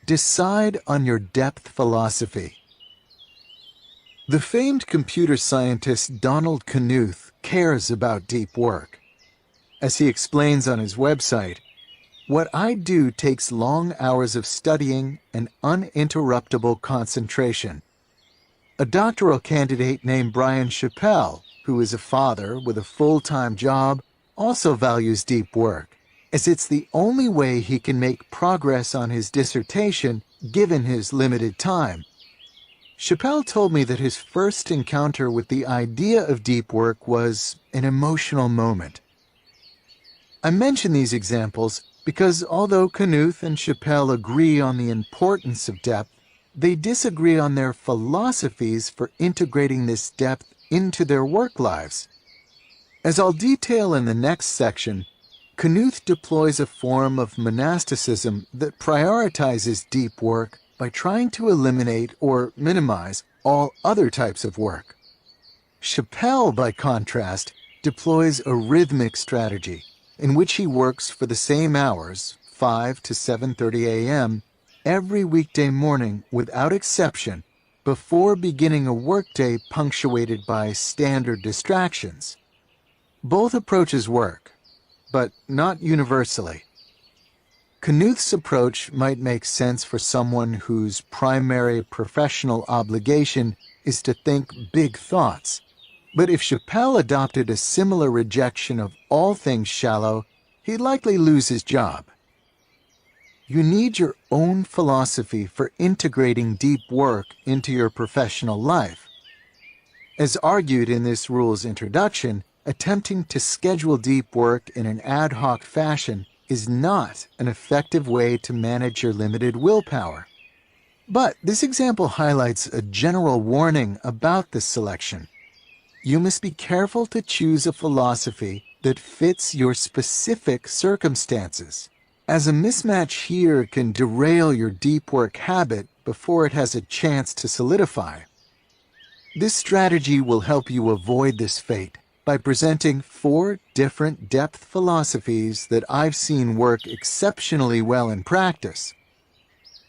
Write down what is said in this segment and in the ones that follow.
Decide on your depth philosophy. The famed computer scientist Donald Knuth cares about deep work. As he explains on his website, "What I do takes long hours of studying and uninterruptible concentration." A doctoral candidate named Brian Chappell, who is a father with a full-time job, also values deep work, as it's the only way he can make progress on his dissertation given his limited time. Chappell told me that his first encounter with the idea of deep work was an emotional moment. I mention these examples because although Knuth and Chappell agree on the importance of depth, they disagree on their philosophies for integrating this depth into their work lives. As I'll detail in the next section, Knuth deploys a form of monasticism that prioritizes deep work by trying to eliminate or minimize all other types of work. Chappell, by contrast, deploys a rhythmic strategy in which he works for the same hours, 5 to 7:30 a.m., every weekday morning without exception, before beginning a workday punctuated by standard distractions. Both approaches work, but not universally. Knuth's approach might make sense for someone whose primary professional obligation is to think big thoughts, but if Chappell adopted a similar rejection of all things shallow, he'd likely lose his job. You need your own philosophy for integrating deep work into your professional life. As argued in this rule's introduction, attempting to schedule deep work in an ad hoc fashion is not an effective way to manage your limited willpower. But this example highlights a general warning about this selection. You must be careful to choose a philosophy that fits your specific circumstances, as a mismatch here can derail your deep work habit before it has a chance to solidify. This strategy will help you avoid this fate by presenting 4 different depth philosophies that I've seen work exceptionally well in practice.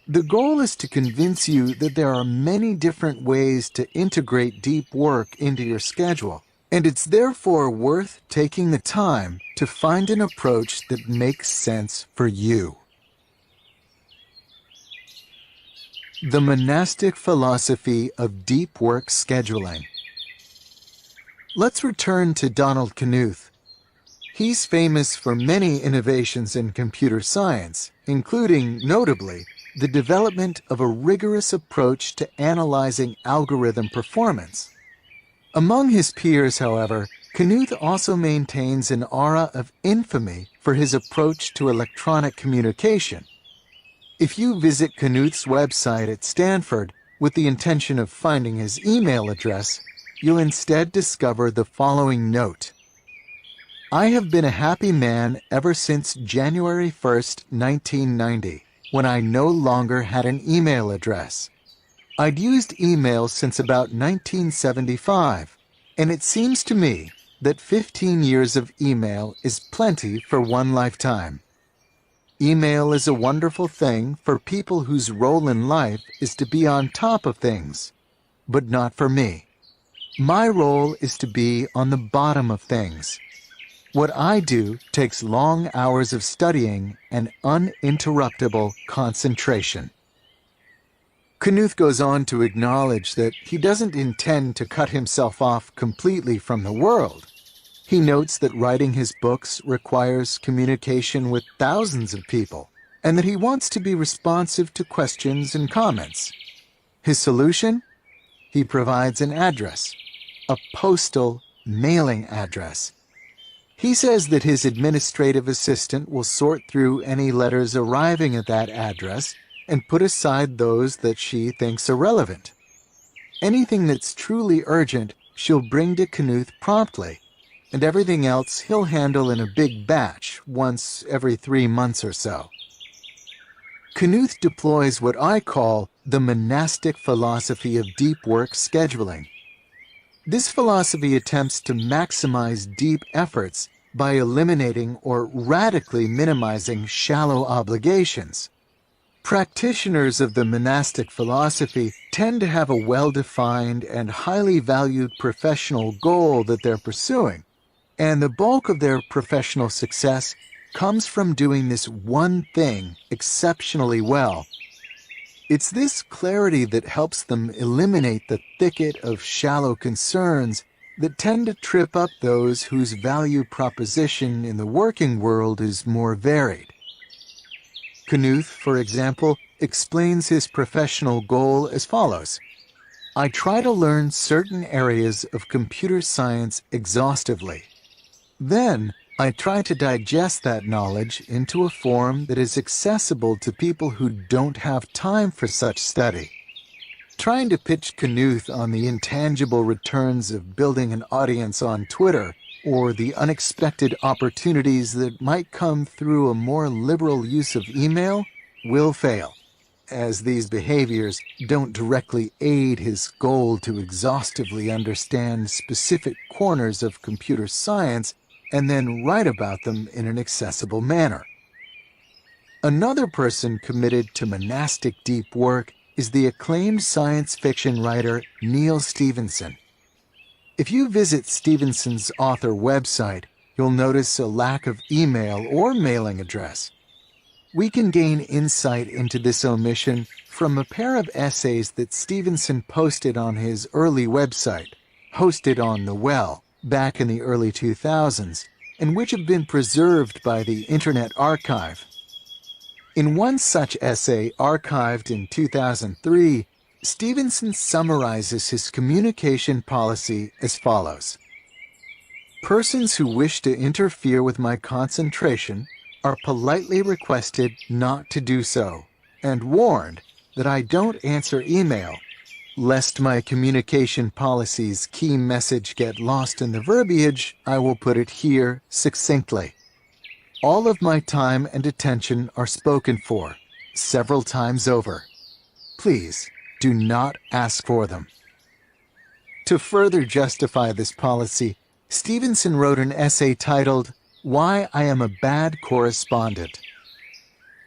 The goal is to convince you that there are many different ways to integrate deep work into your schedule, and it's therefore worth taking the time to find an approach that makes sense for you. The monastic philosophy of deep work scheduling. Let's return to Donald Knuth. He's famous for many innovations in computer science, including, notably, the development of a rigorous approach to analyzing algorithm performance. Among his peers, however, Knuth also maintains an aura of infamy for his approach to electronic communication. If you visit Knuth's website at Stanford with the intention of finding his email address, you'll instead discover the following note. "I have been a happy man ever since January 1st, 1990, when I no longer had an email address. I'd used email since about 1975, and it seems to me that 15 years of email is plenty for one lifetime. Email is a wonderful thing for people whose role in life is to be on top of things, but not for me. My role is to be on the bottom of things. What I do takes long hours of studying and uninterruptible concentration." Knuth goes on to acknowledge that he doesn't intend to cut himself off completely from the world. He notes that writing his books requires communication with thousands of people, and that he wants to be responsive to questions and comments. His solution? He provides an address, a postal mailing address. He says that his administrative assistant will sort through any letters arriving at that address and put aside those that she thinks are relevant. Anything that's truly urgent she'll bring to Knuth promptly, and everything else he'll handle in a big batch once every 3 months or so. Knuth deploys what I call the monastic philosophy of deep work scheduling. This philosophy attempts to maximize deep efforts by eliminating or radically minimizing shallow obligations. Practitioners of the monastic philosophy tend to have a well-defined and highly valued professional goal that they're pursuing, and the bulk of their professional success comes from doing this one thing exceptionally well. It's this clarity that helps them eliminate the thicket of shallow concerns that tend to trip up those whose value proposition in the working world is more varied. Knuth, for example, explains his professional goal as follows. I try to learn certain areas of computer science exhaustively. Then, I try to digest that knowledge into a form that is accessible to people who don't have time for such study. Trying to pitch Knuth on the intangible returns of building an audience on Twitter or the unexpected opportunities that might come through a more liberal use of email will fail, as these behaviors don't directly aid his goal to exhaustively understand specific corners of computer science and then write about them in an accessible manner. Another person committed to monastic deep work is the acclaimed science fiction writer Neal Stephenson. If you visit Stephenson's author website, you'll notice a lack of email or mailing address. We can gain insight into this omission from a pair of essays that Stephenson posted on his early website, hosted on The Well, back in the early 2000s, and which have been preserved by the Internet Archive. In one such essay archived in 2003, Stephenson summarizes his communication policy as follows. Persons who wish to interfere with my concentration are politely requested not to do so, and warned that I don't answer email, lest my communication policy's key message get lost in the verbiage. I will put it here succinctly. All of my time and attention are spoken for, several times over. Please, do not ask for them. To further justify this policy, Stephenson wrote an essay titled, Why I Am a Bad Correspondent.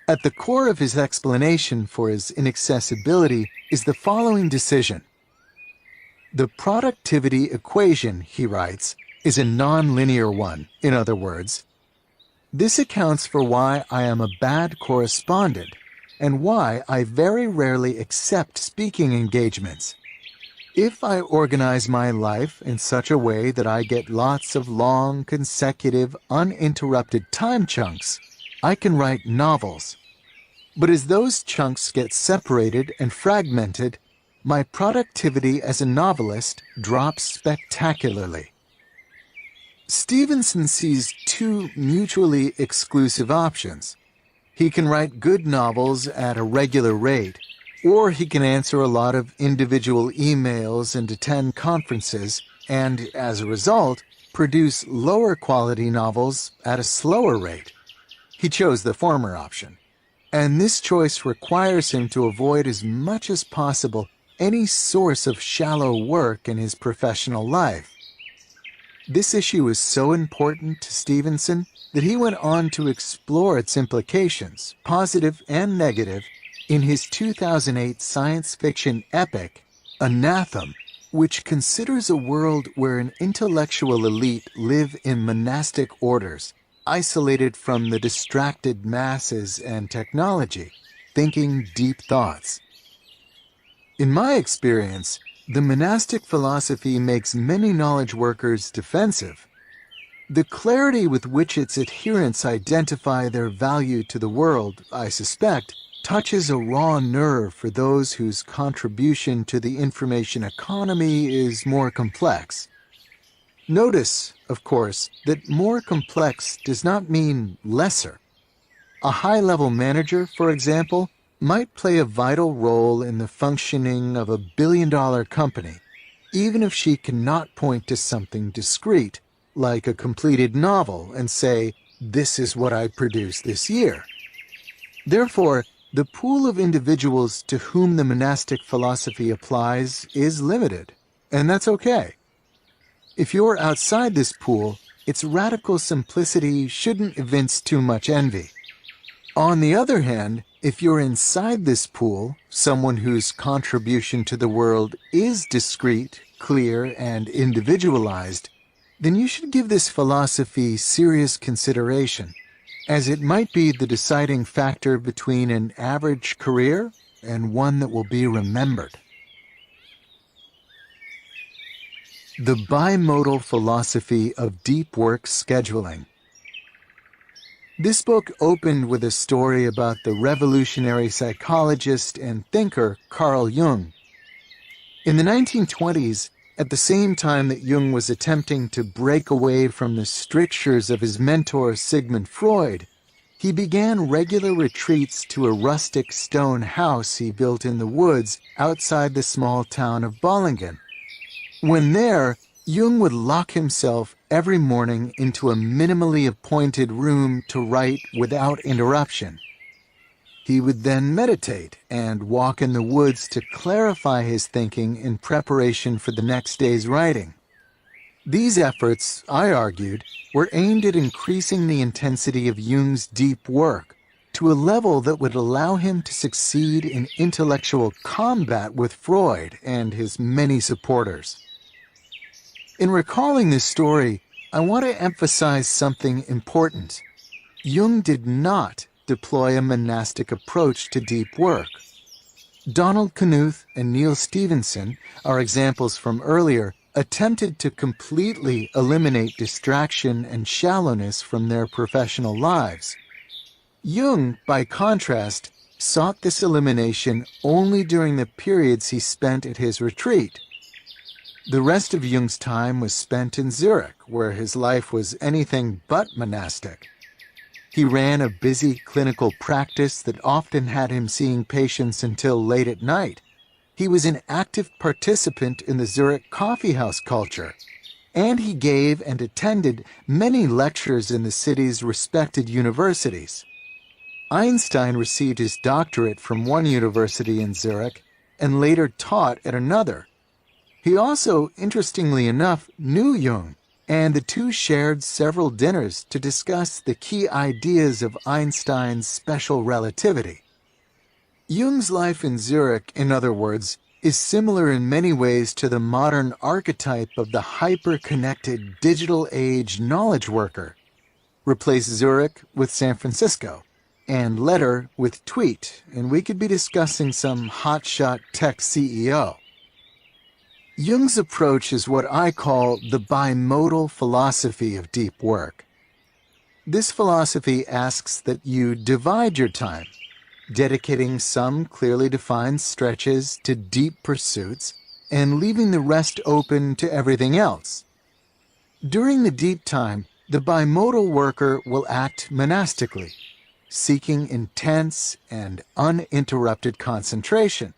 At the core of his explanation for his inaccessibility is the following decision. The productivity equation, he writes, is a nonlinear one. In other words, this accounts for why I am a bad correspondent and why I very rarely accept speaking engagements. If I organize my life in such a way that I get lots of long, consecutive, uninterrupted time chunks, I can write novels. But as those chunks get separated and fragmented, my productivity as a novelist drops spectacularly. Stephenson sees two mutually exclusive options. He can write good novels at a regular rate, or he can answer a lot of individual emails and attend conferences, and as a result, produce lower quality novels at a slower rate. He chose the former option, and this choice requires him to avoid as much as possible any source of shallow work in his professional life. This issue is so important to Stephenson that he went on to explore its implications, positive and negative, in his 2008 science fiction epic, Anathema, which considers a world where an intellectual elite live in monastic orders, isolated from the distracted masses and technology, thinking deep thoughts. In my experience, the monastic philosophy makes many knowledge workers defensive. The clarity with which its adherents identify their value to the world, I suspect, touches a raw nerve for those whose contribution to the information economy is more complex. Notice, of course, that more complex does not mean lesser. A high-level manager, for example, might play a vital role in the functioning of a billion-dollar company, even if she cannot point to something discrete, like a completed novel, and say, "This is what I produced this year." Therefore, the pool of individuals to whom the monastic philosophy applies is limited, and that's okay. If you're outside this pool, its radical simplicity shouldn't evince too much envy. On the other hand, If you're inside this pool, someone whose contribution to the world is discrete, clear, and individualized, then you should give this philosophy serious consideration, as it might be the deciding factor between an average career and one that will be remembered. The bimodal philosophy of deep work scheduling. This book opened with a story about the revolutionary psychologist and thinker Carl Jung. In the 1920s, at the same time that Jung was attempting to break away from the strictures of his mentor Sigmund Freud, he began regular retreats to a rustic stone house he built in the woods outside the small town of Bollingen. When there, Jung would lock himself every morning into a minimally appointed room to write without interruption. He would then meditate and walk in the woods to clarify his thinking in preparation for the next day's writing. These efforts, I argued, were aimed at increasing the intensity of Jung's deep work to a level that would allow him to succeed in intellectual combat with Freud and his many supporters. In recalling this story, I want to emphasize something important. Jung did not deploy a monastic approach to deep work. Donald Knuth and Neil Stevenson, our examples from earlier, attempted to completely eliminate distraction and shallowness from their professional lives. Jung, by contrast, sought this elimination only during the periods he spent at his retreat. The rest of Jung's time was spent in Zurich, where his life was anything but monastic. He ran a busy clinical practice that often had him seeing patients until late at night. He was an active participant in the Zurich coffeehouse culture, and he gave and attended many lectures in the city's respected universities. Einstein received his doctorate from one university in Zurich and later taught at another. He also, interestingly enough, knew Jung, and the two shared several dinners to discuss the key ideas of Einstein's special relativity. Jung's life in Zurich, in other words, is similar in many ways to the modern archetype of the hyper-connected digital age knowledge worker. Replace Zurich with San Francisco, and Letter with Tweet, and we could be discussing some hotshot tech CEO. Jung's approach is what I call the bimodal philosophy of deep work. This philosophy asks that you divide your time, dedicating some clearly defined stretches to deep pursuits and leaving the rest open to everything else. During the deep time, the bimodal worker will act monastically, seeking intense and uninterrupted concentration.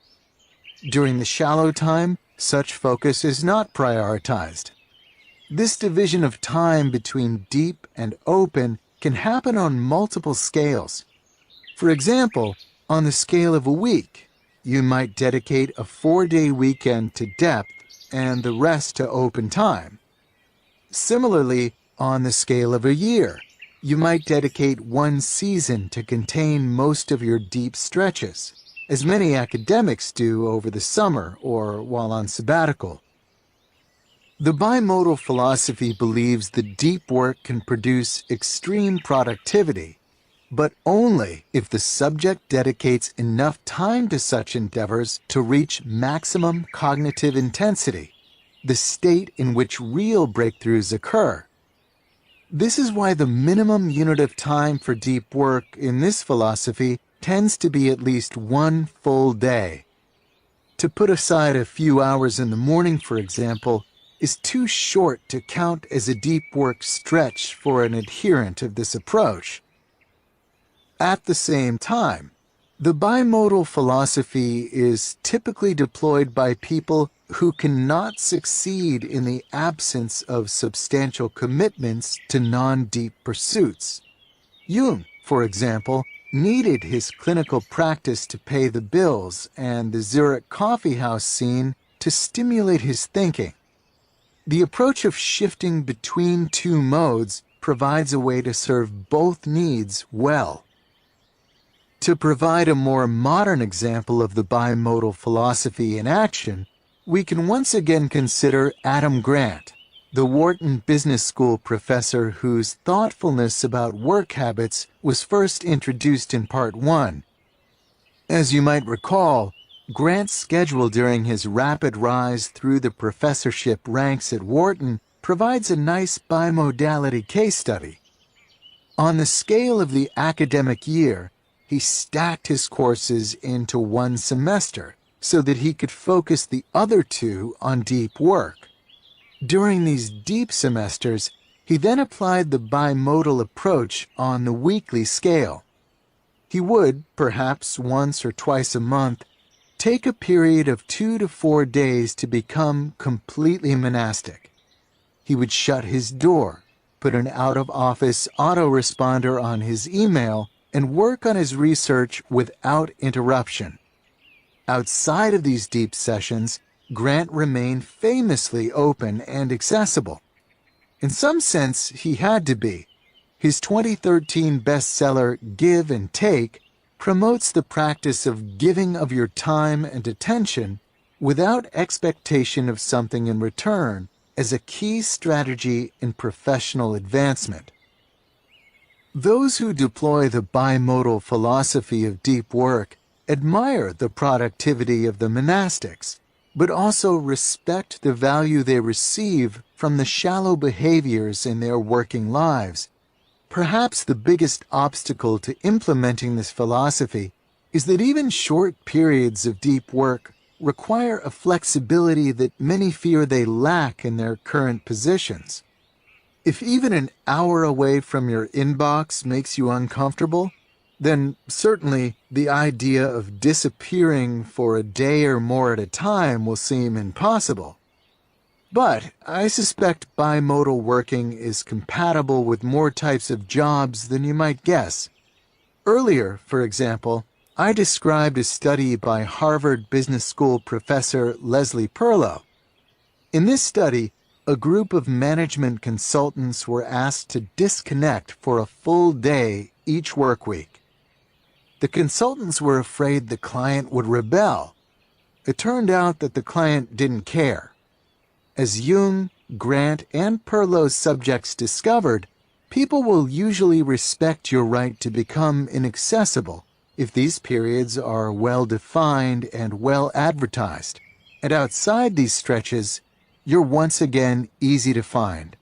During the shallow time, such focus is not prioritized. This division of time between deep and open can happen on multiple scales. For example, on the scale of a week, you might dedicate a 4-day weekend to depth and the rest to open time. Similarly, on the scale of a year, you might dedicate one season to contain most of your deep stretches, as many academics do over the summer or while on sabbatical. The bimodal philosophy believes that deep work can produce extreme productivity, but only if the subject dedicates enough time to such endeavors to reach maximum cognitive intensity, the state in which real breakthroughs occur. This is why the minimum unit of time for deep work in this philosophy tends to be at least one full day. To put aside a few hours in the morning, for example, is too short to count as a deep work stretch for an adherent of this approach. At the same time, the bimodal philosophy is typically deployed by people who cannot succeed in the absence of substantial commitments to non-deep pursuits. Jung, for example, needed his clinical practice to pay the bills and the Zurich coffeehouse scene to stimulate his thinking. The approach of shifting between two modes provides a way to serve both needs well. To provide a more modern example of the bimodal philosophy in action, we can once again consider Adam Grant, the Wharton Business School professor whose thoughtfulness about work habits was first introduced in Part 1. As you might recall, Grant's schedule during his rapid rise through the professorship ranks at Wharton provides a nice bimodality case study. On the scale of the academic year, he stacked his courses into one semester so that he could focus the other two on deep work. During these deep semesters, he then applied the bimodal approach on the weekly scale. He would, perhaps once or twice a month, take a period of 2 to 4 days to become completely monastic. He would shut his door, put an out-of-office autoresponder on his email, and work on his research without interruption. Outside of these deep sessions, Grant remained famously open and accessible. In some sense, he had to be. His 2013 bestseller, Give and Take, promotes the practice of giving of your time and attention without expectation of something in return as a key strategy in professional advancement. Those who deploy the bimodal philosophy of deep work admire the productivity of the monastics, but also respect the value they receive from the shallow behaviors in their working lives. Perhaps the biggest obstacle to implementing this philosophy is that even short periods of deep work require a flexibility that many fear they lack in their current positions. If even an hour away from your inbox makes you uncomfortable, then certainly the idea of disappearing for a day or more at a time will seem impossible. But I suspect bimodal working is compatible with more types of jobs than you might guess. Earlier, for example, I described a study by Harvard Business School professor Leslie Perlow. In this study, a group of management consultants were asked to disconnect for a full day each work week. The consultants were afraid the client would rebel. It turned out that the client didn't care. As Jung, Grant, and Perlow's subjects discovered, people will usually respect your right to become inaccessible if these periods are well-defined and well-advertised, and outside these stretches, you're once again easy to find.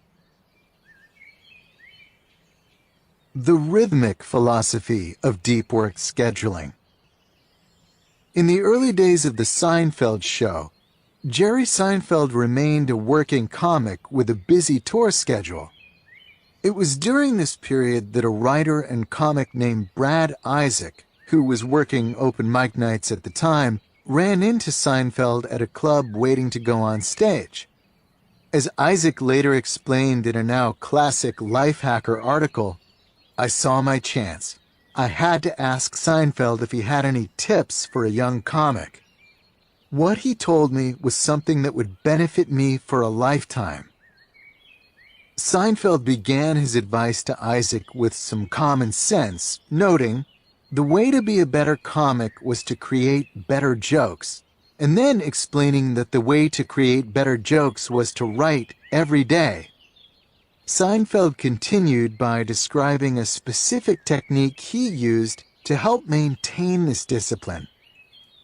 The rhythmic philosophy of deep work scheduling. In the early days of the Seinfeld show, Jerry Seinfeld remained a working comic with a busy tour schedule. It was during this period that a writer and comic named Brad Isaac, who was working open mic nights at the time, ran into Seinfeld at a club waiting to go on stage. As Isaac later explained in a now classic Lifehacker article, "I saw my chance. I had to ask Seinfeld if he had any tips for a young comic. What he told me was something that would benefit me for a lifetime." Seinfeld began his advice to Isaac with some common sense, noting, the way to be a better comic was to create better jokes, and then explaining that the way to create better jokes was to write every day. Seinfeld continued by describing a specific technique he used to help maintain this discipline.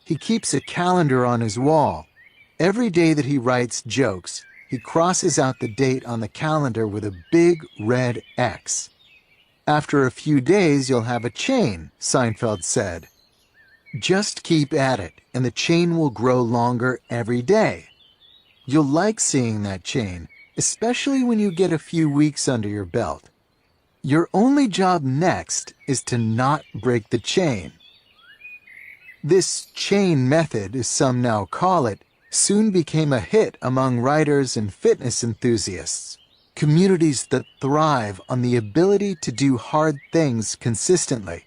He keeps a calendar on his wall. Every day that he writes jokes, he crosses out the date on the calendar with a big red X. "After a few days, you'll have a chain," Seinfeld said. "Just keep at it, and the chain will grow longer every day. You'll like seeing that chain, especially when you get a few weeks under your belt. Your only job next is to not break the chain." This chain method, as some now call it, soon became a hit among writers and fitness enthusiasts, communities that thrive on the ability to do hard things consistently.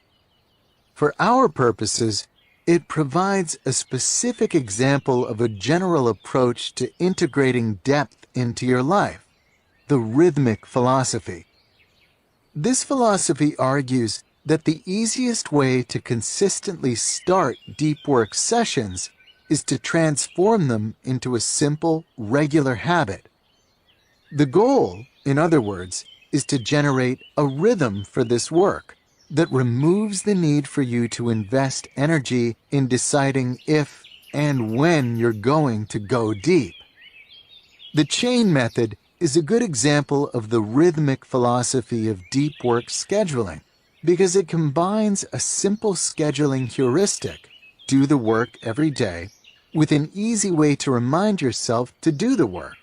For our purposes, it provides a specific example of a general approach to integrating depth into your life, the rhythmic philosophy. This philosophy argues that the easiest way to consistently start deep work sessions is to transform them into a simple, regular habit. The goal, in other words, is to generate a rhythm for this work that removes the need for you to invest energy in deciding if and when you're going to go deep. The chain method is a good example of the rhythmic philosophy of deep work scheduling because it combines a simple scheduling heuristic, do the work every day, with an easy way to remind yourself to do the work,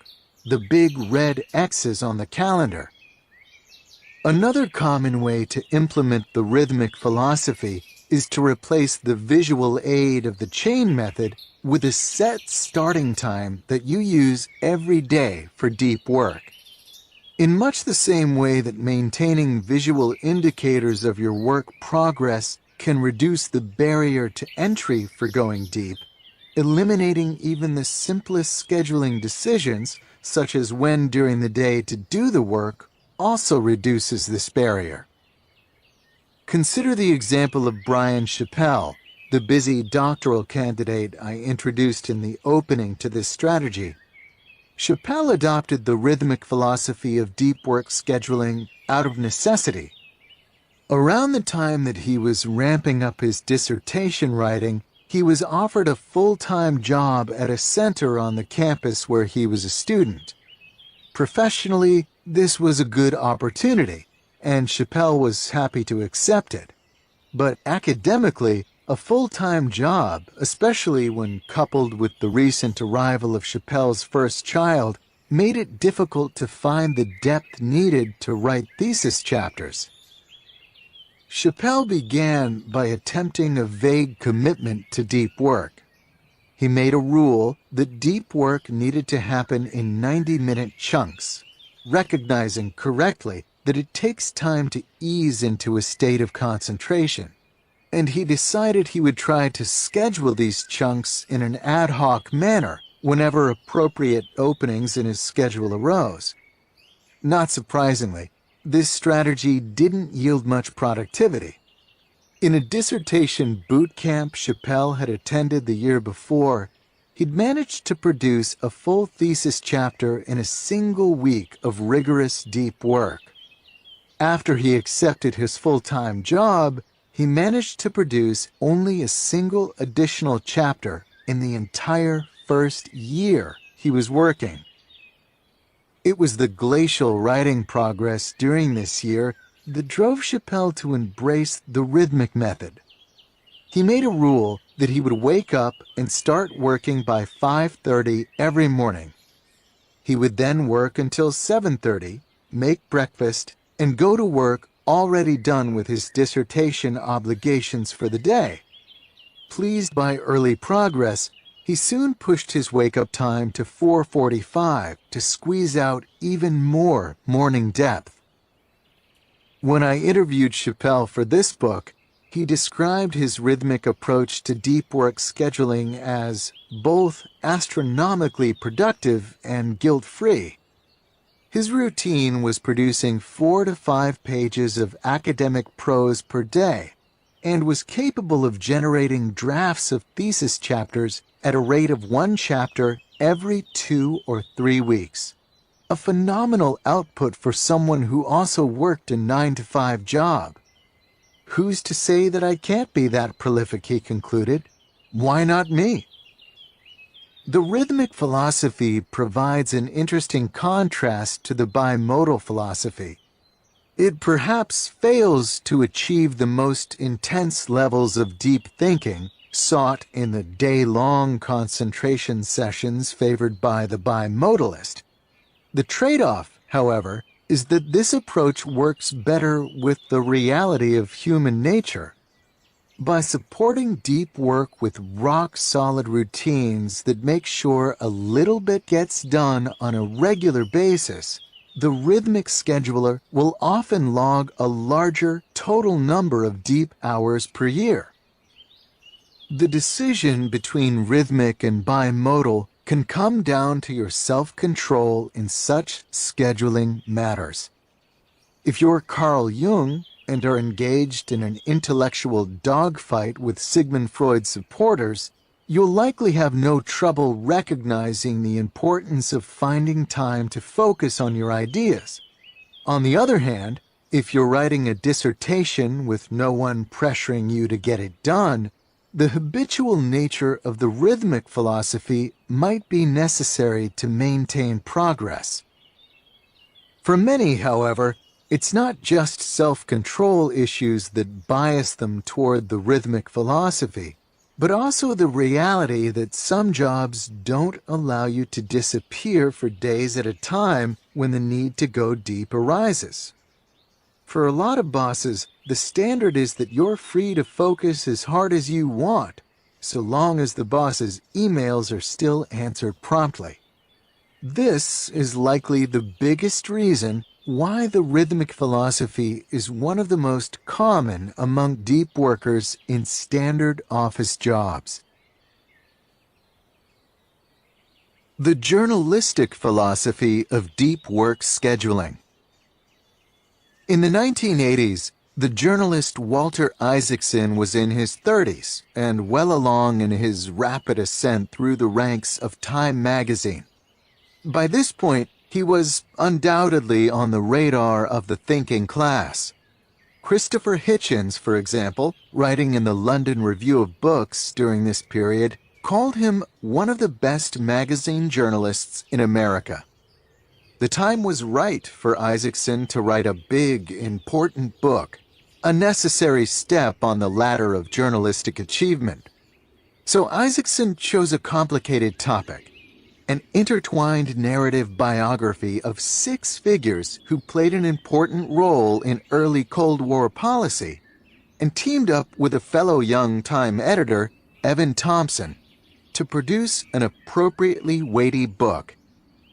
the big red X's on the calendar. Another common way to implement the rhythmic philosophy is to replace the visual aid of the chain method with a set starting time that you use every day for deep work. In much the same way that maintaining visual indicators of your work progress can reduce the barrier to entry for going deep, eliminating even the simplest scheduling decisions, such as when during the day to do the work, also reduces this barrier. Consider the example of Brian Chappell, the busy doctoral candidate I introduced in the opening to this strategy. Chappell adopted the rhythmic philosophy of deep work scheduling out of necessity. Around the time that he was ramping up his dissertation writing, he was offered a full-time job at a center on the campus where he was a student. Professionally, this was a good opportunity, and Chappell was happy to accept it. But academically, a full-time job, especially when coupled with the recent arrival of Chappell's first child, made it difficult to find the depth needed to write thesis chapters. Chappell began by attempting a vague commitment to deep work. He made a rule that deep work needed to happen in 90-minute chunks, recognizing correctly that it takes time to ease into a state of concentration. And he decided he would try to schedule these chunks in an ad hoc manner whenever appropriate openings in his schedule arose. Not surprisingly, this strategy didn't yield much productivity. In a dissertation boot camp Chappell had attended the year before, he'd managed to produce a full thesis chapter in a single week of rigorous deep work. After he accepted his full-time job, he managed to produce only a single additional chapter in the entire first year he was working. It was the glacial writing progress during this year that drove Chappell to embrace the rhythmic method. He made a rule that he would wake up and start working by 5:30 every morning. He would then work until 7:30, make breakfast, and go to work already done with his dissertation obligations for the day. Pleased by early progress, he soon pushed his wake-up time to 4:45 to squeeze out even more morning depth. When I interviewed Chappell for this book, he described his rhythmic approach to deep work scheduling as both astronomically productive and guilt-free. His routine was producing 4 to 5 pages of academic prose per day and was capable of generating drafts of thesis chapters at a rate of 1 chapter every 2 or 3 weeks. A phenomenal output for someone who also worked a 9-to-5 job. Who's to say that I can't be that prolific, he concluded. Why not me? The rhythmic philosophy provides an interesting contrast to the bimodal philosophy. It perhaps fails to achieve the most intense levels of deep thinking sought in the day-long concentration sessions favored by the bimodalist. The trade-off, however, is that this approach works better with the reality of human nature. By supporting deep work with rock-solid routines that make sure a little bit gets done on a regular basis, the rhythmic scheduler will often log a larger total number of deep hours per year. The decision between rhythmic and bimodal can come down to your self-control in such scheduling matters. If you're Carl Jung, and are engaged in an intellectual dogfight with Sigmund Freud's supporters, you'll likely have no trouble recognizing the importance of finding time to focus on your ideas. On the other hand, if you're writing a dissertation with no one pressuring you to get it done, the habitual nature of the rhythmic philosophy might be necessary to maintain progress. For many, however, it's not just self-control issues that bias them toward the rhythmic philosophy, but also the reality that some jobs don't allow you to disappear for days at a time when the need to go deep arises. For a lot of bosses, the standard is that you're free to focus as hard as you want, so long as the boss's emails are still answered promptly. This is likely the biggest reason why the rhythmic philosophy is one of the most common among deep workers in standard office jobs. The journalistic philosophy of deep work scheduling. In the 1980s, the journalist Walter Isaacson was in his 30s and well along in his rapid ascent through the ranks of Time magazine. By this point, he was undoubtedly on the radar of the thinking class. Christopher Hitchens, for example, writing in the London Review of Books during this period, called him one of the best magazine journalists in America. The time was right for Isaacson to write a big, important book, a necessary step on the ladder of journalistic achievement. So Isaacson chose a complicated topic, an intertwined narrative biography of 6 figures who played an important role in early Cold War policy, and teamed up with a fellow young Time editor, Evan Thompson, to produce an appropriately weighty book,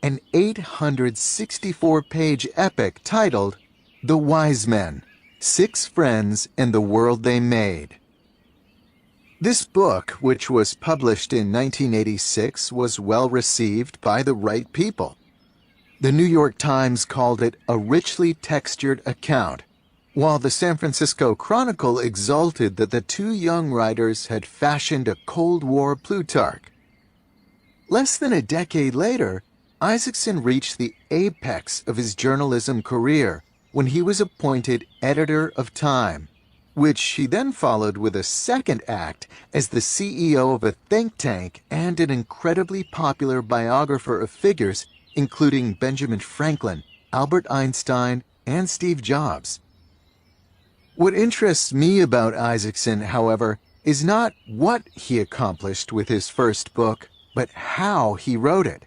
an 864-page epic titled The Wise Men, 6 Friends and the World They Made. This book, which was published in 1986, was well received by the right people. The New York Times called it a richly textured account, while the San Francisco Chronicle exulted that the 2 young writers had fashioned a Cold War Plutarch. Less than a decade later, Isaacson reached the apex of his journalism career when he was appointed editor of Time, which he then followed with a second act as the CEO of a think tank and an incredibly popular biographer of figures including Benjamin Franklin, Albert Einstein, and Steve Jobs. What interests me about Isaacson, however, is not what he accomplished with his first book, but how he wrote it.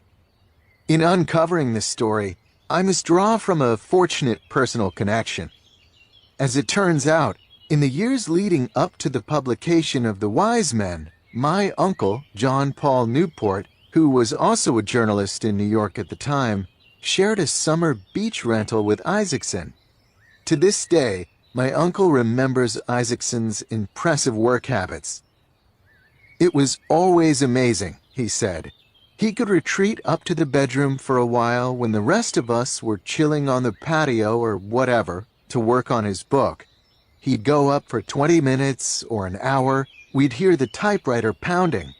In uncovering this story, I must draw from a fortunate personal connection. As it turns out, in the years leading up to the publication of The Wise Men, my uncle, John Paul Newport, who was also a journalist in New York at the time, shared a summer beach rental with Isaacson. To this day, my uncle remembers Isaacson's impressive work habits. "It was always amazing," he said. "He could retreat up to the bedroom for a while when the rest of us were chilling on the patio or whatever to work on his book. He'd go up for 20 minutes or an hour. We'd hear the typewriter pounding.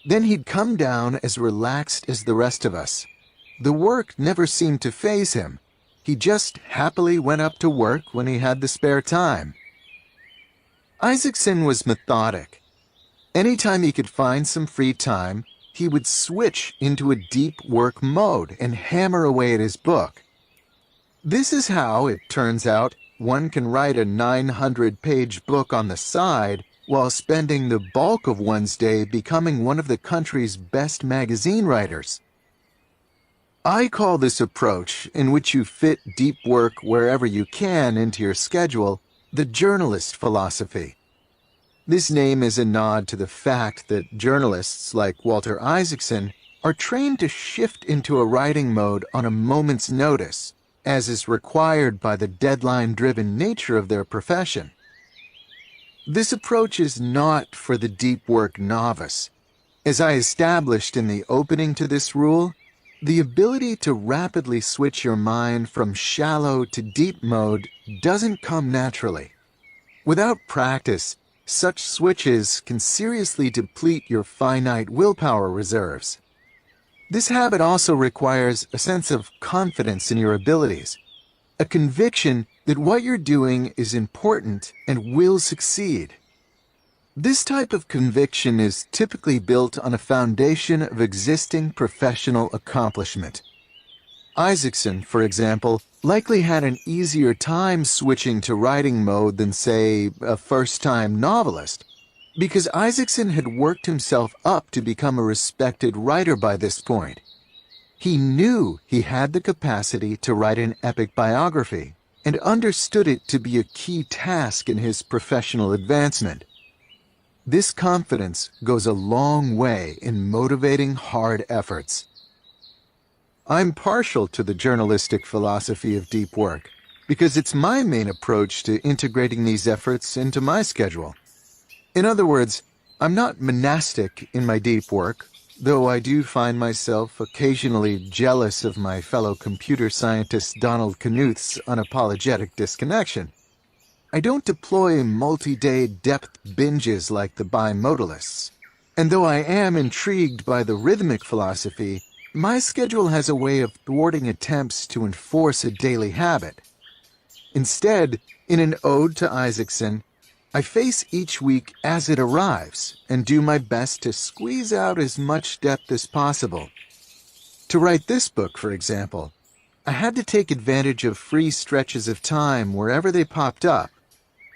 Then he'd come down as relaxed as the rest of us. The work never seemed to faze him. He just happily went up to work when he had the spare time." Isaacson was methodic. Anytime he could find some free time, he would switch into a deep work mode and hammer away at his book. This is how, it turns out, one can write a 900-page book on the side while spending the bulk of one's day becoming one of the country's best magazine writers. I call this approach, in which you fit deep work wherever you can into your schedule, the journalist philosophy. This name is a nod to the fact that journalists like Walter Isaacson are trained to shift into a writing mode on a moment's notice, as is required by the deadline-driven nature of their profession. This approach is not for the deep work novice. As I established in the opening to this rule, The ability to rapidly switch your mind from shallow to deep mode doesn't come naturally. Without practice, such switches can seriously deplete your finite willpower reserves. This habit also requires a sense of confidence in your abilities, a conviction that what you're doing is important and will succeed. This type of conviction is typically built on a foundation of existing professional accomplishment. Isaacson, for example, likely had an easier time switching to writing mode than, say, a first-time novelist, because Isaacson had worked himself up to become a respected writer by this point. He knew he had the capacity to write an epic biography and understood it to be a key task in his professional advancement. This confidence goes a long way in motivating hard efforts. I'm partial to the journalistic philosophy of deep work because it's my main approach to integrating these efforts into my schedule. In other words, I'm not monastic in my deep work, though I do find myself occasionally jealous of my fellow computer scientist Donald Knuth's unapologetic disconnection. I don't deploy multi-day depth binges like the bimodalists. And though I am intrigued by the rhythmic philosophy, my schedule has a way of thwarting attempts to enforce a daily habit. Instead, in an ode to Isaacson, I face each week as it arrives and do my best to squeeze out as much depth as possible. To write this book, for example, I had to take advantage of free stretches of time wherever they popped up.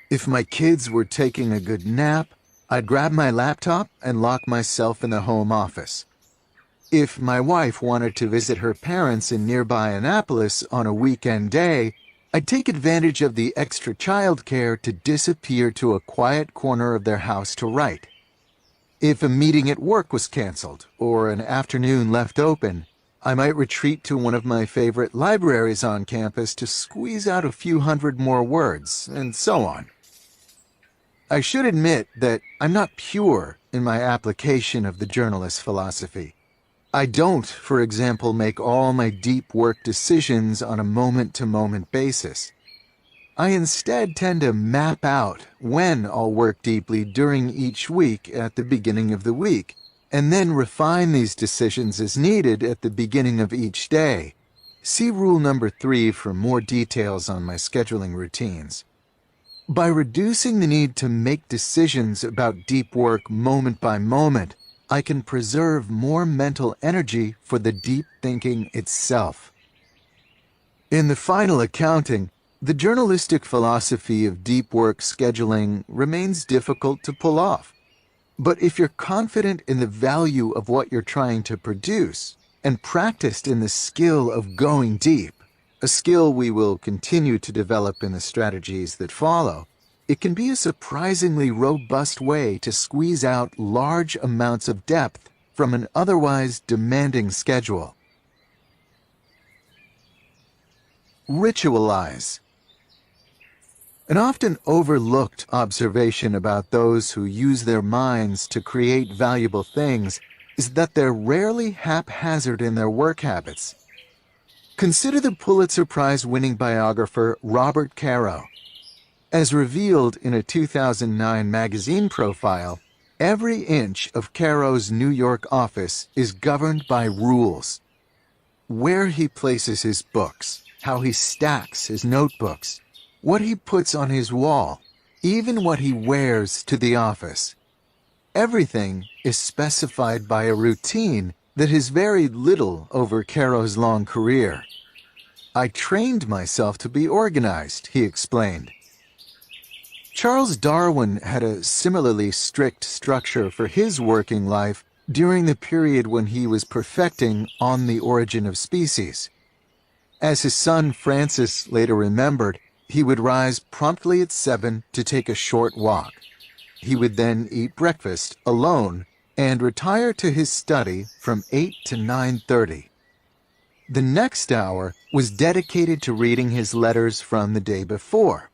If my kids were taking a good nap, I'd grab my laptop and lock myself in the home office. If my wife wanted to visit her parents in nearby Annapolis on a weekend day, I'd take advantage of the extra childcare to disappear to a quiet corner of their house to write. If a meeting at work was canceled or an afternoon left open, I might retreat to one of my favorite libraries on campus to squeeze out a few hundred more words, and so on. I should admit that I'm not pure in my application of the journalist philosophy. I don't, for example, make all my deep work decisions on a moment-to-moment basis. I instead tend to map out when I'll work deeply during each week at the beginning of the week, and then refine these decisions as needed at the beginning of each day. See rule number 3 for more details on my scheduling routines. By reducing the need to make decisions about deep work moment by moment, I can preserve more mental energy for the deep thinking itself. In the final accounting, the journalistic philosophy of deep work scheduling remains difficult to pull off. But if you're confident in the value of what you're trying to produce and practiced in the skill of going deep, a skill we will continue to develop in the strategies that follow, it can be a surprisingly robust way to squeeze out large amounts of depth from an otherwise demanding schedule. Ritualize. An often overlooked observation about those who use their minds to create valuable things is that they're rarely haphazard in their work habits. Consider the Pulitzer Prize-winning biographer Robert Caro. As revealed in a 2009 magazine profile, every inch of Caro's New York office is governed by rules. Where he places his books, how he stacks his notebooks, what he puts on his wall, even what he wears to the office. Everything is specified by a routine that has varied little over Caro's long career. I trained myself to be organized, he explained. Charles Darwin had a similarly strict structure for his working life during the period when he was perfecting On the Origin of Species. As his son Francis later remembered, he would rise promptly at 7 to take a short walk. He would then eat breakfast alone and retire to his study from 8 to 9:30. The next hour was dedicated to reading his letters from the day before,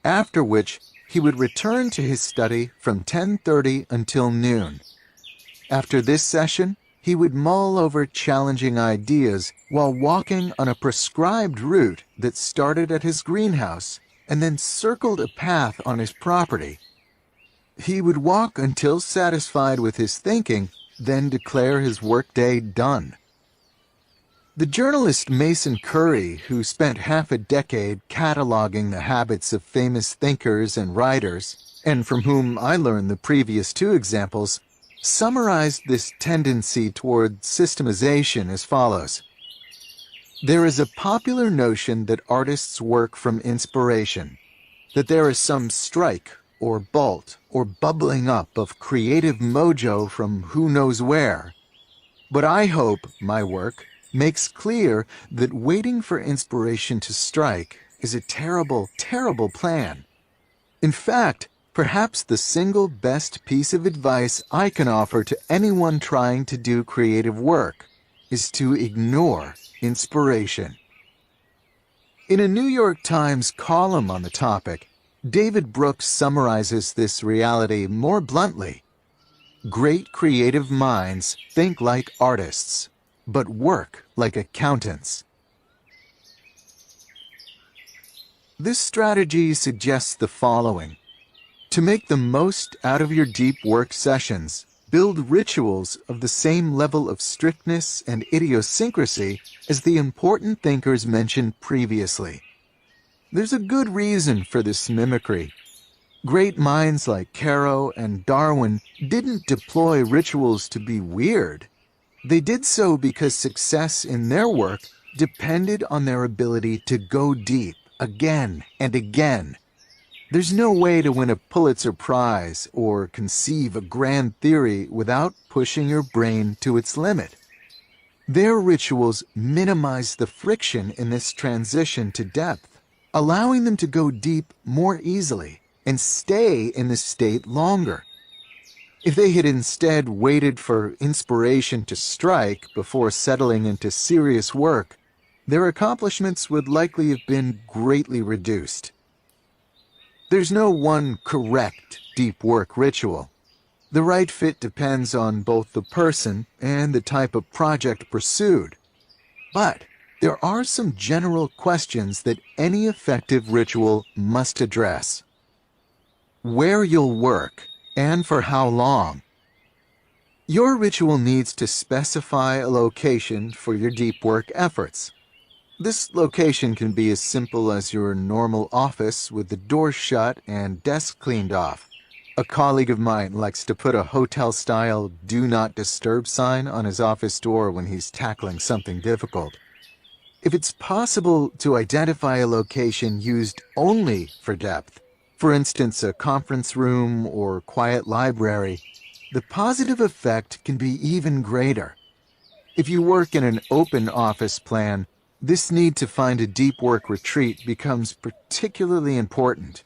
after which he would return to his study from 10:30 until noon. After this session, he would mull over challenging ideas while walking on a prescribed route that started at his greenhouse and then circled a path on his property. He would walk until satisfied with his thinking, then declare his workday done. The journalist Mason Curry, who spent half a decade cataloging the habits of famous thinkers and writers, and from whom I learned the previous two examples, summarized this tendency toward systemization as follows. There is a popular notion that artists work from inspiration, that there is some strike or bolt or bubbling up of creative mojo from who knows where. But I hope my work makes clear that waiting for inspiration to strike is a terrible, terrible plan. In fact, perhaps the single best piece of advice I can offer to anyone trying to do creative work is to ignore inspiration. In a New York Times column on the topic, David Brooks summarizes this reality more bluntly. Great creative minds think like artists, but work like accountants. This strategy suggests the following. To make the most out of your deep work sessions, build rituals of the same level of strictness and idiosyncrasy as the important thinkers mentioned previously. There's a good reason for this mimicry. Great minds like Caro and Darwin didn't deploy rituals to be weird. They did so because success in their work depended on their ability to go deep again and again. There's no way to win a Pulitzer Prize or conceive a grand theory without pushing your brain to its limit. Their rituals minimize the friction in this transition to depth, allowing them to go deep more easily and stay in this state longer. If they had instead waited for inspiration to strike before settling into serious work, their accomplishments would likely have been greatly reduced. There's no one correct deep work ritual. The right fit depends on both the person and the type of project pursued. But there are some general questions that any effective ritual must address. Where you'll work, and for how long. Your ritual needs to specify a location for your deep work efforts. This location can be as simple as your normal office with the door shut and desk cleaned off. A colleague of mine likes to put a hotel-style "Do Not Disturb" sign on his office door when he's tackling something difficult. If it's possible to identify a location used only for depth, for instance a conference room or quiet library, the positive effect can be even greater. If you work in an open office plan, this need to find a deep work retreat becomes particularly important.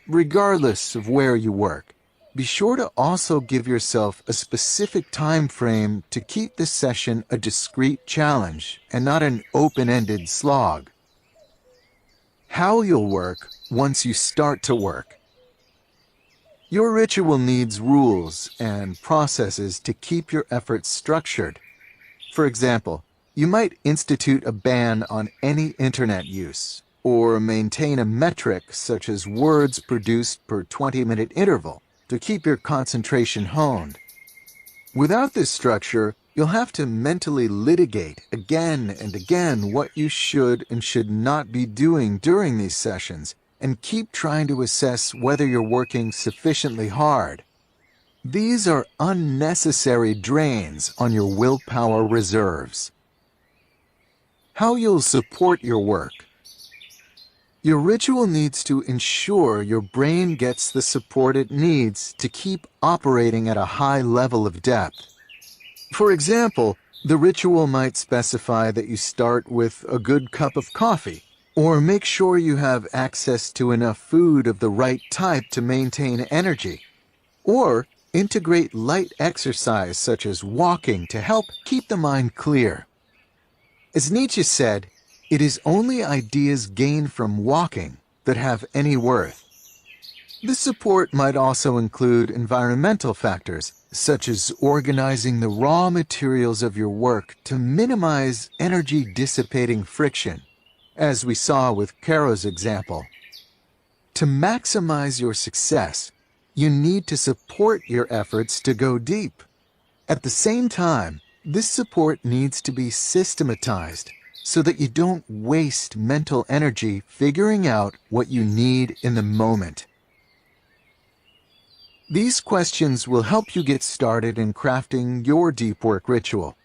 Regardless of where you work, be sure to also give yourself a specific time frame to keep the session a discrete challenge and not an open-ended slog. How you'll work once you start to work. Your ritual needs rules and processes to keep your efforts structured. For example, you might institute a ban on any internet use, or maintain a metric such as words produced per 20-minute interval to keep your concentration honed. Without this structure, you'll have to mentally litigate again and again what you should and should not be doing during these sessions, and keep trying to assess whether you're working sufficiently hard. These are unnecessary drains on your willpower reserves. How you'll support your work. Your ritual needs to ensure your brain gets the support it needs to keep operating at a high level of depth. For example, the ritual might specify that you start with a good cup of coffee, or make sure you have access to enough food of the right type to maintain energy, or integrate light exercise such as walking to help keep the mind clear. As Nietzsche said, it is only ideas gained from walking that have any worth. This support might also include environmental factors, such as organizing the raw materials of your work to minimize energy-dissipating friction, as we saw with Caro's example. To maximize your success, you need to support your efforts to go deep. At the same time, this support needs to be systematized so that you don't waste mental energy figuring out what you need in the moment. These questions will help you get started in crafting your deep work ritual.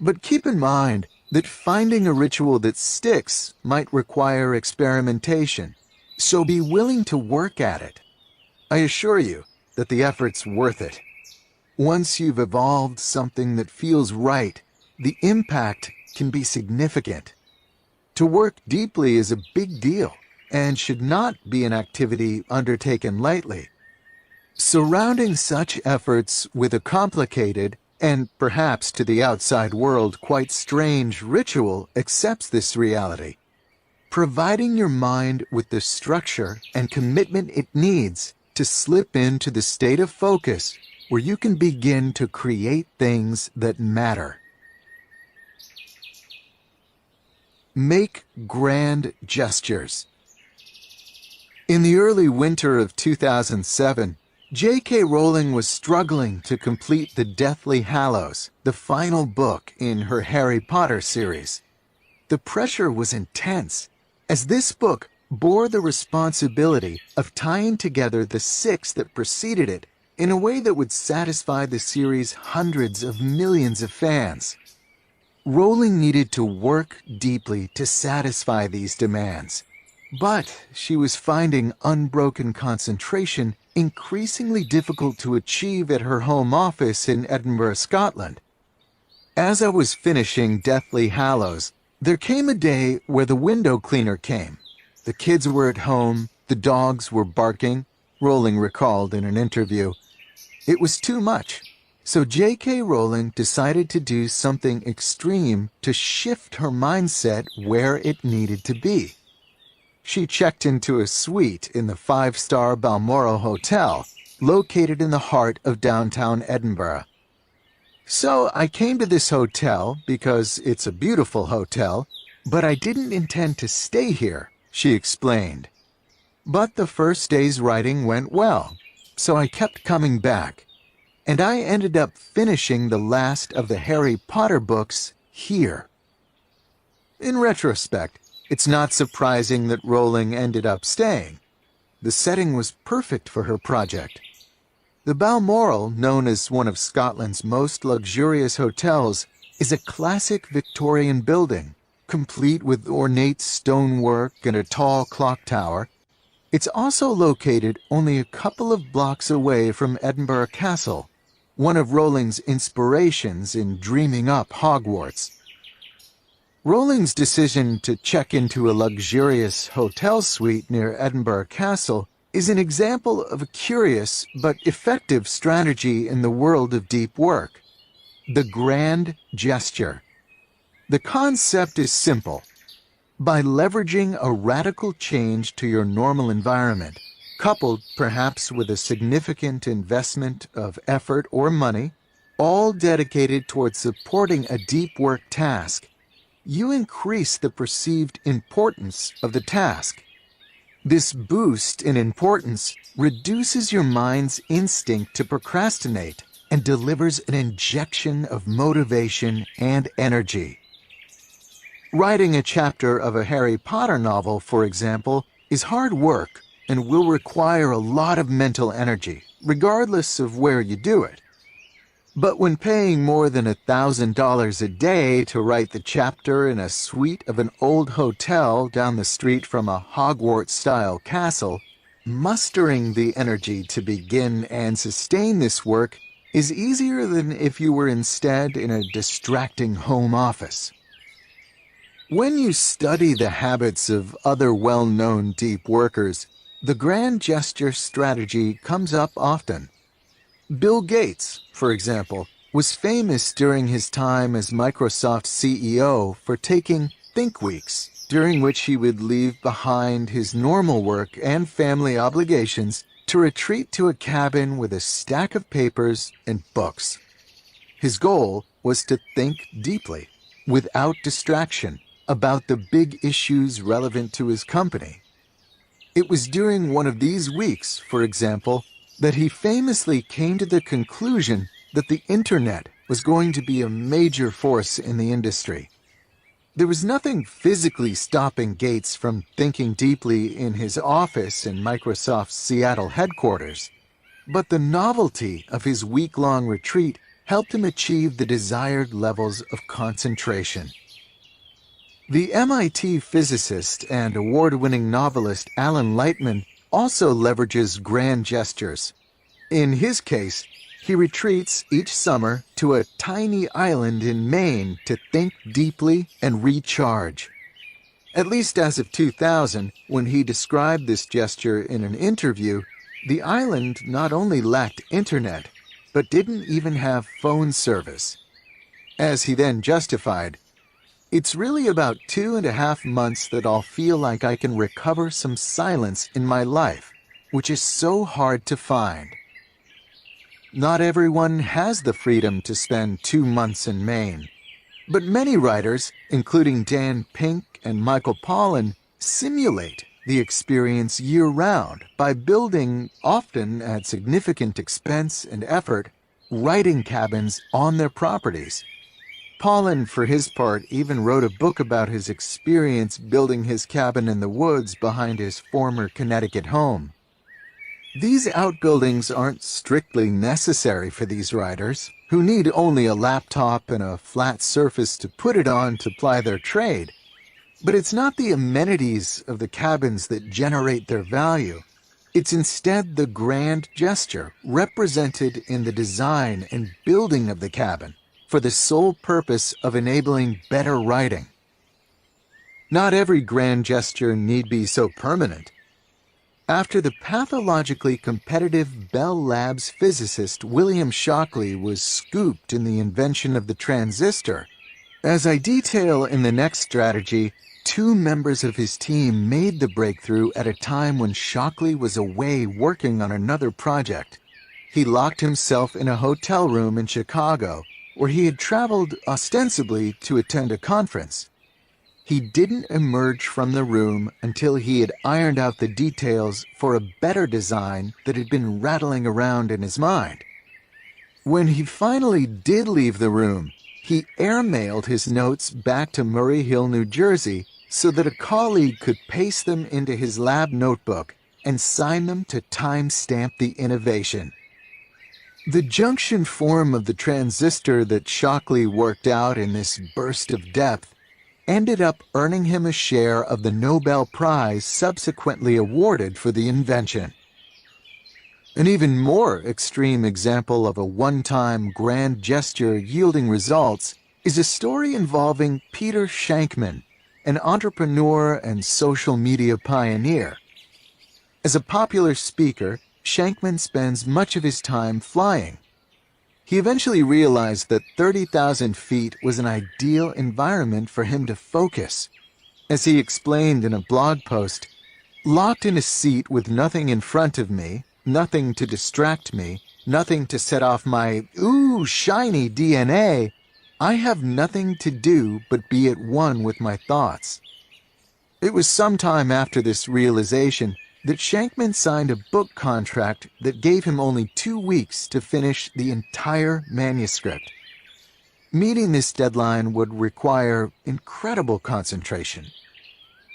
But keep in mind that finding a ritual that sticks might require experimentation, so be willing to work at it. I assure you that the effort's worth it. Once you've evolved something that feels right, the impact can be significant. To work deeply is a big deal and should not be an activity undertaken lightly. Surrounding such efforts with a complicated, and perhaps to the outside world quite strange ritual accepts this reality. Providing your mind with the structure and commitment it needs to slip into the state of focus where you can begin to create things that matter. Make grand gestures. In the early winter of 2007, J.K. Rowling was struggling to complete the Deathly Hallows, the final book in her Harry Potter series. The pressure was intense, as this book bore the responsibility of tying together the 6 that preceded it in a way that would satisfy the series' hundreds of millions of fans. Rowling needed to work deeply to satisfy these demands, but she was finding unbroken concentration increasingly difficult to achieve at her home office in Edinburgh, Scotland. As I was finishing Deathly Hallows, there came a day where the window cleaner came. The kids were at home, the dogs were barking, Rowling recalled in an interview. It was too much, so J.K. Rowling decided to do something extreme to shift her mindset where it needed to be. She checked into a suite in the 5-star Balmoral Hotel, located in the heart of downtown Edinburgh. So I came to this hotel because it's a beautiful hotel, but I didn't intend to stay here, she explained. But the first day's writing went well, so I kept coming back, and I ended up finishing the last of the Harry Potter books here. In retrospect, it's not surprising that Rowling ended up staying. The setting was perfect for her project. The Balmoral, known as one of Scotland's most luxurious hotels, is a classic Victorian building, complete with ornate stonework and a tall clock tower. It's also located only a couple of blocks away from Edinburgh Castle, one of Rowling's inspirations in dreaming up Hogwarts. Rowling's decision to check into a luxurious hotel suite near Edinburgh Castle is an example of a curious but effective strategy in the world of deep work: the grand gesture. The concept is simple. By leveraging a radical change to your normal environment, coupled perhaps with a significant investment of effort or money, all dedicated towards supporting a deep work task, you increase the perceived importance of the task. This boost in importance reduces your mind's instinct to procrastinate and delivers an injection of motivation and energy. Writing a chapter of a Harry Potter novel, for example, is hard work and will require a lot of mental energy, regardless of where you do it. But when paying more than $1,000 a day to write the chapter in a suite of an old hotel down the street from a Hogwarts-style castle, mustering the energy to begin and sustain this work is easier than if you were instead in a distracting home office. When you study the habits of other well-known deep workers, the grand gesture strategy comes up often. Bill Gates, for example, was famous during his time as Microsoft's CEO for taking think weeks, during which he would leave behind his normal work and family obligations to retreat to a cabin with a stack of papers and books. His goal was to think deeply, without distraction, about the big issues relevant to his company. It was during one of these weeks, for example, that he famously came to the conclusion that the internet was going to be a major force in the industry. There was nothing physically stopping Gates from thinking deeply in his office in Microsoft's Seattle headquarters, but the novelty of his week-long retreat helped him achieve the desired levels of concentration. The MIT physicist and award-winning novelist Alan Lightman also leverages grand gestures. In his case, he retreats each summer to a tiny island in Maine to think deeply and recharge. At least as of 2000, when he described this gesture in an interview, the island not only lacked internet, but didn't even have phone service. As he then justified, "It's really about 2.5 months that I'll feel like I can recover some silence in my life, which is so hard to find." Not everyone has the freedom to spend 2 months in Maine, but many writers, including Dan Pink and Michael Pollan, simulate the experience year-round by building, often at significant expense and effort, writing cabins on their properties. Pollan, for his part, even wrote a book about his experience building his cabin in the woods behind his former Connecticut home. These outbuildings aren't strictly necessary for these writers, who need only a laptop and a flat surface to put it on to ply their trade. But it's not the amenities of the cabins that generate their value. It's instead the grand gesture represented in the design and building of the cabin for the sole purpose of enabling better writing. Not every grand gesture need be so permanent. After the pathologically competitive Bell Labs physicist William Shockley was scooped in the invention of the transistor, as I detail in the next strategy, 2 members of his team made the breakthrough at a time when Shockley was away working on another project. He locked himself in a hotel room in Chicago, where he had traveled ostensibly to attend a conference. He didn't emerge from the room until he had ironed out the details for a better design that had been rattling around in his mind. When he finally did leave the room, he airmailed his notes back to Murray Hill, New Jersey, so that a colleague could paste them into his lab notebook and sign them to time-stamp the innovation. The junction form of the transistor that Shockley worked out in this burst of depth ended up earning him a share of the Nobel Prize subsequently awarded for the invention. An even more extreme example of a one-time grand gesture yielding results is a story involving Peter Shankman, an entrepreneur and social media pioneer. As a popular speaker, Shankman spends much of his time flying. He eventually realized that 30,000 feet was an ideal environment for him to focus. As he explained in a blog post, "Locked in a seat with nothing in front of me, nothing to distract me, nothing to set off my, ooh, shiny DNA, I have nothing to do but be at one with my thoughts." It was sometime after this realization that Shankman signed a book contract that gave him only 2 weeks to finish the entire manuscript. Meeting this deadline would require incredible concentration.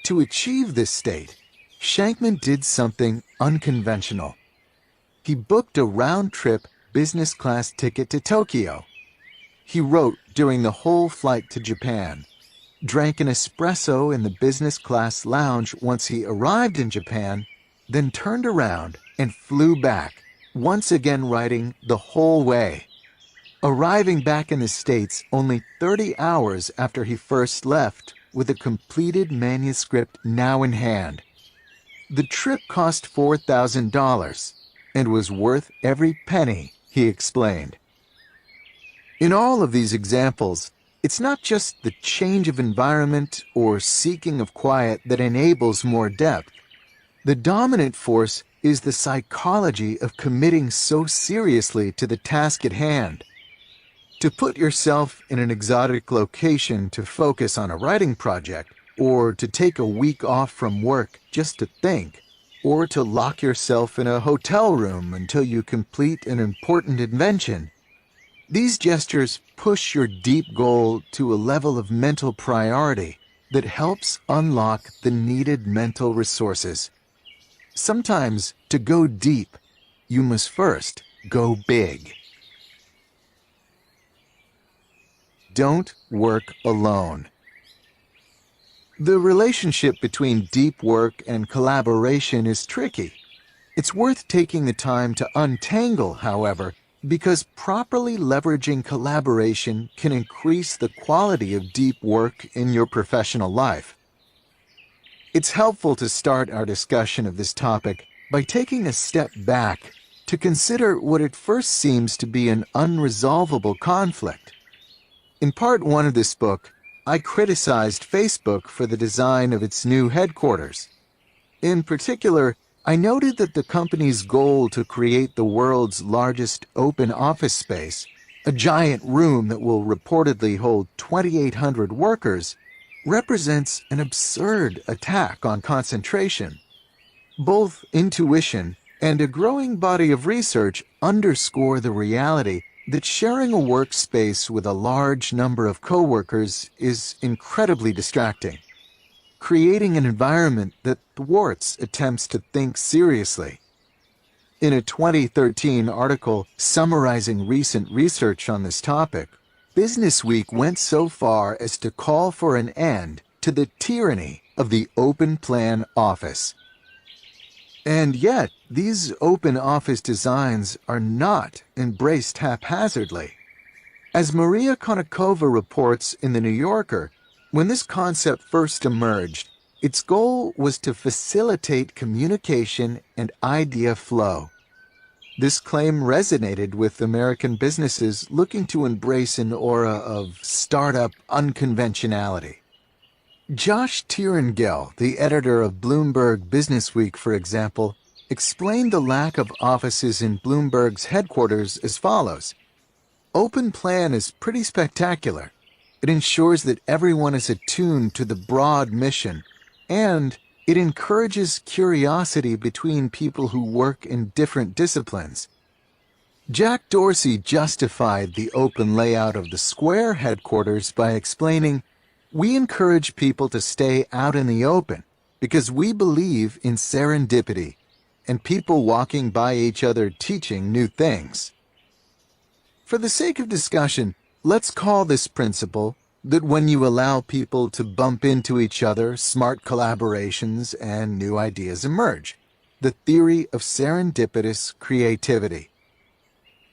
To achieve this state, Shankman did something unconventional. He booked a round-trip business-class ticket to Tokyo. He wrote during the whole flight to Japan, drank an espresso in the business-class lounge once he arrived in Japan, then turned around and flew back, once again writing the whole way. Arriving back in the States only 30 hours after he first left, with a completed manuscript now in hand. The trip cost $4,000 and was worth every penny, he explained. In all of these examples, it's not just the change of environment or seeking of quiet that enables more depth. The dominant force is the psychology of committing so seriously to the task at hand. To put yourself in an exotic location to focus on a writing project, or to take a week off from work just to think, or to lock yourself in a hotel room until you complete an important invention. These gestures push your deep goal to a level of mental priority that helps unlock the needed mental resources. Sometimes, to go deep, you must first go big. Don't work alone. The relationship between deep work and collaboration is tricky. It's worth taking the time to untangle, however, because properly leveraging collaboration can increase the quality of deep work in your professional life. It's helpful to start our discussion of this topic by taking a step back to consider what at first seems to be an unresolvable conflict. In part 1 of this book, I criticized Facebook for the design of its new headquarters. In particular, I noted that the company's goal to create the world's largest open office space, a giant room that will reportedly hold 2,800 workers, represents an absurd attack on concentration. Both intuition and a growing body of research underscore the reality that sharing a workspace with a large number of coworkers is incredibly distracting, creating an environment that thwarts attempts to think seriously. In a 2013 article summarizing recent research on this topic, Businessweek went so far as to call for an end to the tyranny of the open plan office. And yet, these open office designs are not embraced haphazardly. As Maria Konnikova reports in The New Yorker, when this concept first emerged, its goal was to facilitate communication and idea flow. This claim resonated with American businesses looking to embrace an aura of startup unconventionality. Josh Tiernagel, the editor of Bloomberg Businessweek, for example, explained the lack of offices in Bloomberg's headquarters as follows. Open plan is pretty spectacular. It ensures that everyone is attuned to the broad mission, and it encourages curiosity between people who work in different disciplines. Jack Dorsey justified the open layout of the Square headquarters by explaining, "We encourage people to stay out in the open because we believe in serendipity and people walking by each other teaching new things." For the sake of discussion, let's call this principle that when you allow people to bump into each other, smart collaborations and new ideas emerge. The theory of serendipitous creativity.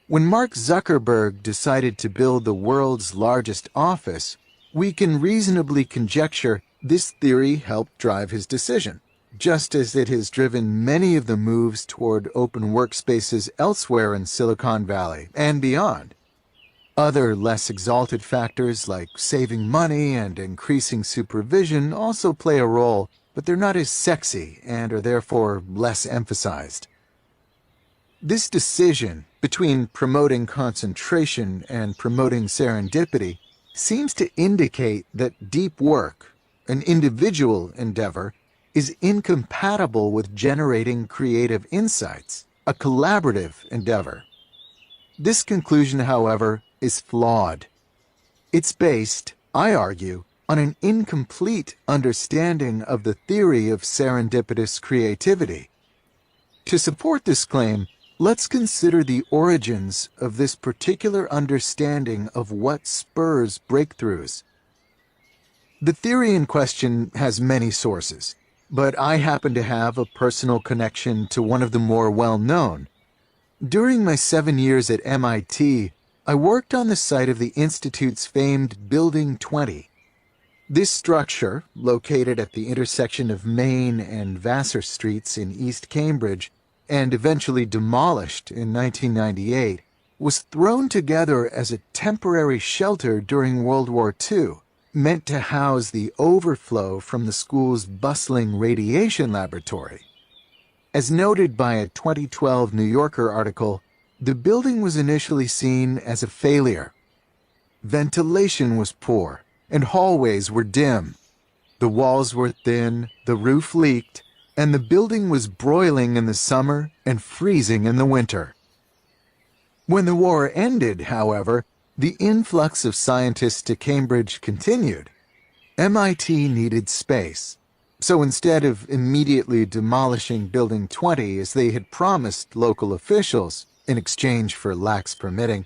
When Mark Zuckerberg decided to build the world's largest office, we can reasonably conjecture this theory helped drive his decision, just as it has driven many of the moves toward open workspaces elsewhere in Silicon Valley and beyond. Other less exalted factors like saving money and increasing supervision also play a role, but they're not as sexy and are therefore less emphasized. This decision between promoting concentration and promoting serendipity seems to indicate that deep work, an individual endeavor, is incompatible with generating creative insights, a collaborative endeavor. This conclusion, however, is flawed. It's based, I argue, on an incomplete understanding of the theory of serendipitous creativity. To support this claim, let's consider the origins of this particular understanding of what spurs breakthroughs. The theory in question has many sources, but I happen to have a personal connection to one of the more well-known. During my 7 years at MIT, I worked on the site of the Institute's famed Building 20. This structure, located at the intersection of Main and Vassar Streets in East Cambridge, and eventually demolished in 1998, was thrown together as a temporary shelter during World War II, meant to house the overflow from the school's bustling radiation laboratory. As noted by a 2012 New Yorker article, the building was initially seen as a failure. Ventilation was poor, and hallways were dim. The walls were thin, the roof leaked, and the building was broiling in the summer and freezing in the winter. When the war ended, however, the influx of scientists to Cambridge continued. MIT needed space, so instead of immediately demolishing Building 20 as they had promised local officials in exchange for lax permitting,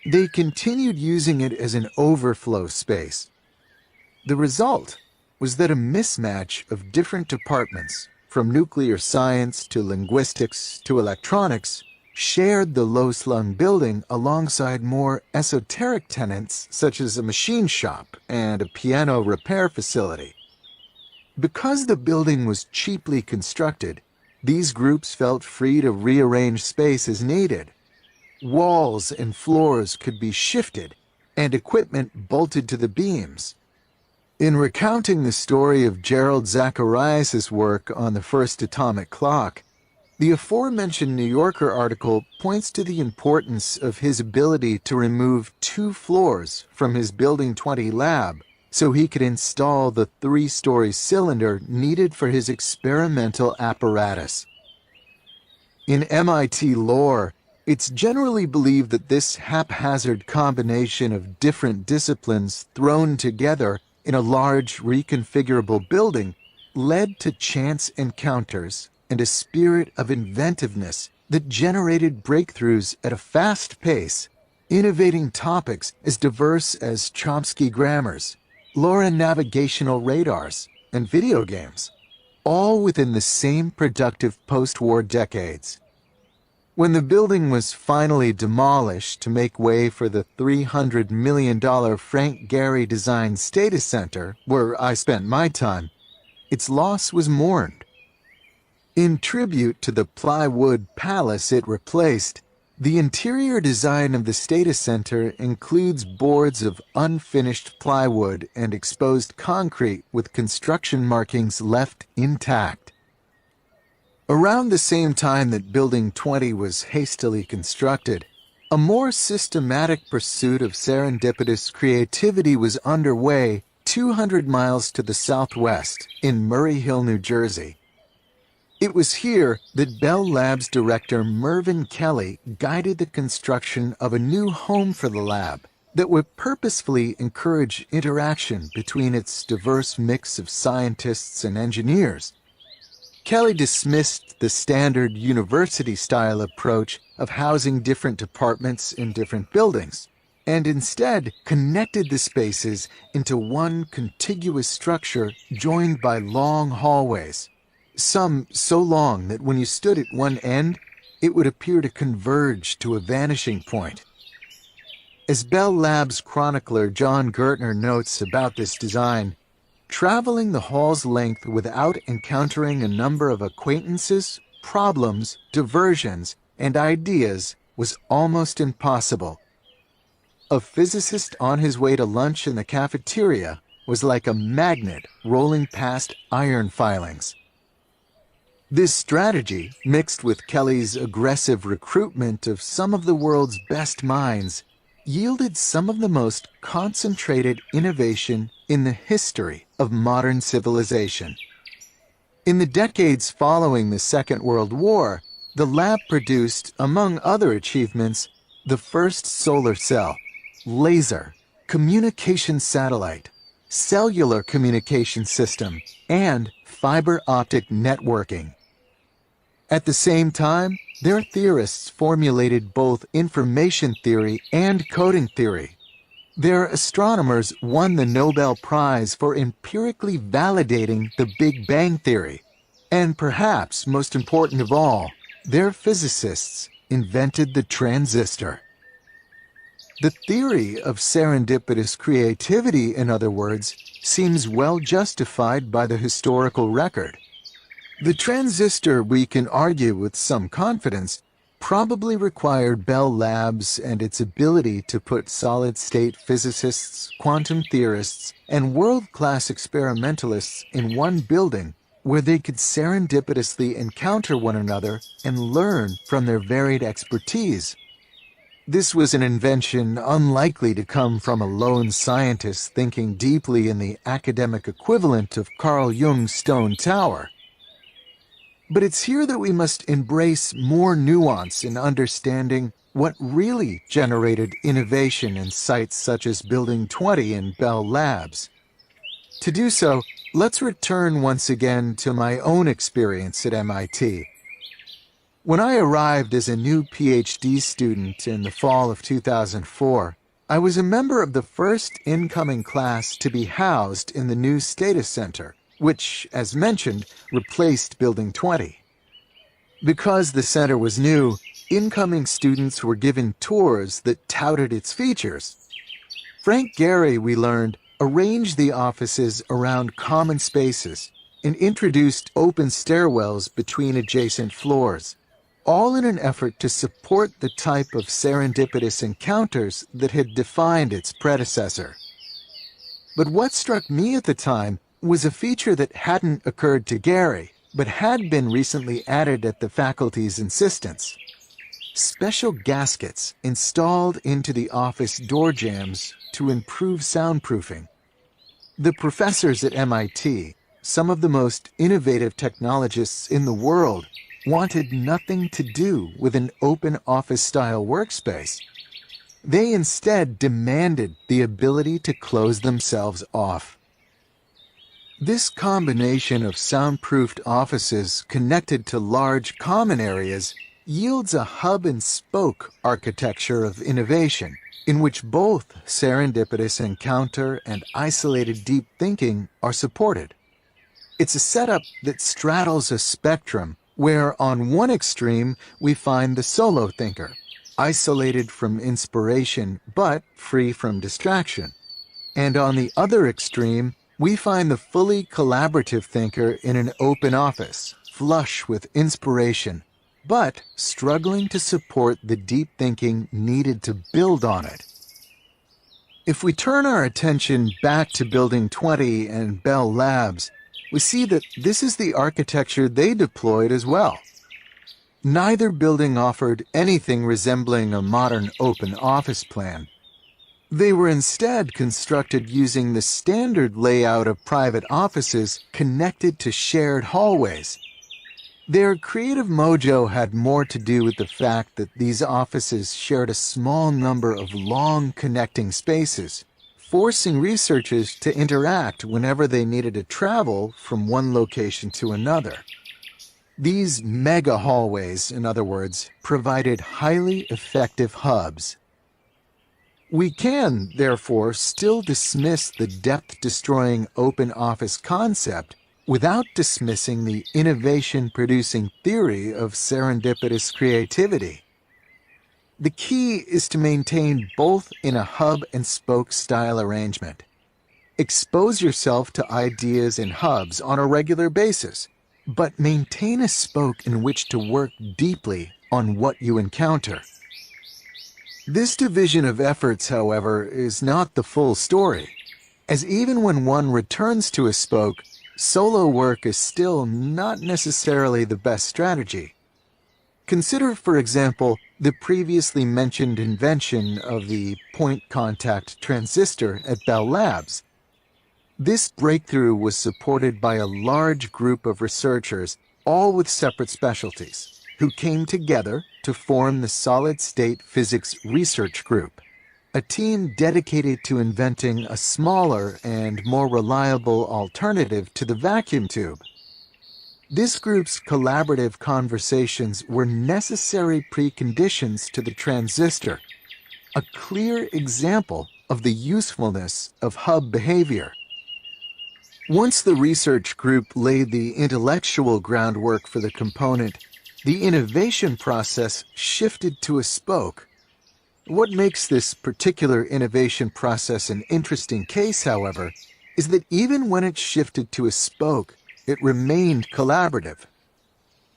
they continued using it as an overflow space. The result was that a mismatch of different departments, from nuclear science to linguistics to electronics, shared the low-slung building alongside more esoteric tenants such as a machine shop and a piano repair facility. Because the building was cheaply constructed, these groups felt free to rearrange space as needed. Walls and floors could be shifted and equipment bolted to the beams. In recounting the story of Gerald Zacharias' work on the first atomic clock, the aforementioned New Yorker article points to the importance of his ability to remove 2 floors from his Building 20 lab so he could install the 3-story cylinder needed for his experimental apparatus. In MIT lore, it's generally believed that this haphazard combination of different disciplines thrown together in a large reconfigurable building led to chance encounters and a spirit of inventiveness that generated breakthroughs at a fast pace, innovating topics as diverse as Chomsky grammars, LoRa navigational radars, and video games, all within the same productive post-war decades. When the building was finally demolished to make way for the $300 million Frank Gehry-designed Stata Center, where I spent my time, its loss was mourned. In tribute to the plywood palace it replaced, the interior design of the Stata Center includes boards of unfinished plywood and exposed concrete with construction markings left intact. Around the same time that Building 20 was hastily constructed, a more systematic pursuit of serendipitous creativity was underway 200 miles to the southwest in Murray Hill, New Jersey. It was here that Bell Labs director Mervyn Kelly guided the construction of a new home for the lab that would purposefully encourage interaction between its diverse mix of scientists and engineers. Kelly dismissed the standard university-style approach of housing different departments in different buildings, and instead connected the spaces into one contiguous structure joined by long hallways. Some so long that when you stood at one end, it would appear to converge to a vanishing point. As Bell Labs chronicler John Gertner notes about this design, traveling the hall's length without encountering a number of acquaintances, problems, diversions, and ideas was almost impossible. A physicist on his way to lunch in the cafeteria was like a magnet rolling past iron filings. This strategy, mixed with Kelly's aggressive recruitment of some of the world's best minds, yielded some of the most concentrated innovation in the history of modern civilization. In the decades following the Second World War, the lab produced, among other achievements, the first solar cell, laser, communication satellite, cellular communication system, and fiber optic networking. At the same time, their theorists formulated both information theory and coding theory. Their astronomers won the Nobel Prize for empirically validating the Big Bang Theory. And perhaps most important of all, their physicists invented the transistor. The theory of serendipitous creativity, in other words, seems well justified by the historical record. The transistor, we can argue with some confidence, probably required Bell Labs and its ability to put solid-state physicists, quantum theorists, and world-class experimentalists in one building where they could serendipitously encounter one another and learn from their varied expertise. This was an invention unlikely to come from a lone scientist thinking deeply in the academic equivalent of Carl Jung's Stone Tower. But it's here that we must embrace more nuance in understanding what really generated innovation in sites such as Building 20 and Bell Labs. To do so, let's return once again to my own experience at MIT. When I arrived as a new PhD student in the fall of 2004, I was a member of the first incoming class to be housed in the new Status Center, which, as mentioned, replaced Building 20. Because the center was new, incoming students were given tours that touted its features. Frank Gehry, we learned, arranged the offices around common spaces and introduced open stairwells between adjacent floors, all in an effort to support the type of serendipitous encounters that had defined its predecessor. But what struck me at the time was a feature that hadn't occurred to Gehry, but had been recently added at the faculty's insistence: special gaskets installed into the office door jambs to improve soundproofing. The professors at MIT, some of the most innovative technologists in the world, wanted nothing to do with an open office-style workspace. They instead demanded the ability to close themselves off. This combination of soundproofed offices connected to large common areas yields a hub-and-spoke architecture of innovation, in which both serendipitous encounter and isolated deep thinking are supported. It's a setup that straddles a spectrum where on one extreme we find the solo thinker, isolated from inspiration but free from distraction. And on the other extreme, we find the fully collaborative thinker in an open office, flush with inspiration, but struggling to support the deep thinking needed to build on it. If we turn our attention back to Building 20 and Bell Labs, we see that this is the architecture they deployed as well. Neither building offered anything resembling a modern open office plan. They were instead constructed using the standard layout of private offices connected to shared hallways. Their creative mojo had more to do with the fact that these offices shared a small number of long connecting spaces, forcing researchers to interact whenever they needed to travel from one location to another. These mega hallways, in other words, provided highly effective hubs. We can, therefore, still dismiss the depth-destroying open office concept without dismissing the innovation-producing theory of serendipitous creativity. The key is to maintain both in a hub-and-spoke style arrangement. Expose yourself to ideas and hubs on a regular basis, but maintain a spoke in which to work deeply on what you encounter. This division of efforts, however, is not the full story, as even when one returns to a spoke, solo work is still not necessarily the best strategy. Consider, for example, the previously mentioned invention of the point contact transistor at Bell Labs. This breakthrough was supported by a large group of researchers, all with separate specialties, who came together to form the Solid-State Physics Research Group, a team dedicated to inventing a smaller and more reliable alternative to the vacuum tube. This group's collaborative conversations were necessary preconditions to the transistor, a clear example of the usefulness of hub behavior. Once the research group laid the intellectual groundwork for the component, the innovation process shifted to a spoke. What makes this particular innovation process an interesting case, however, is that even when it shifted to a spoke, it remained collaborative.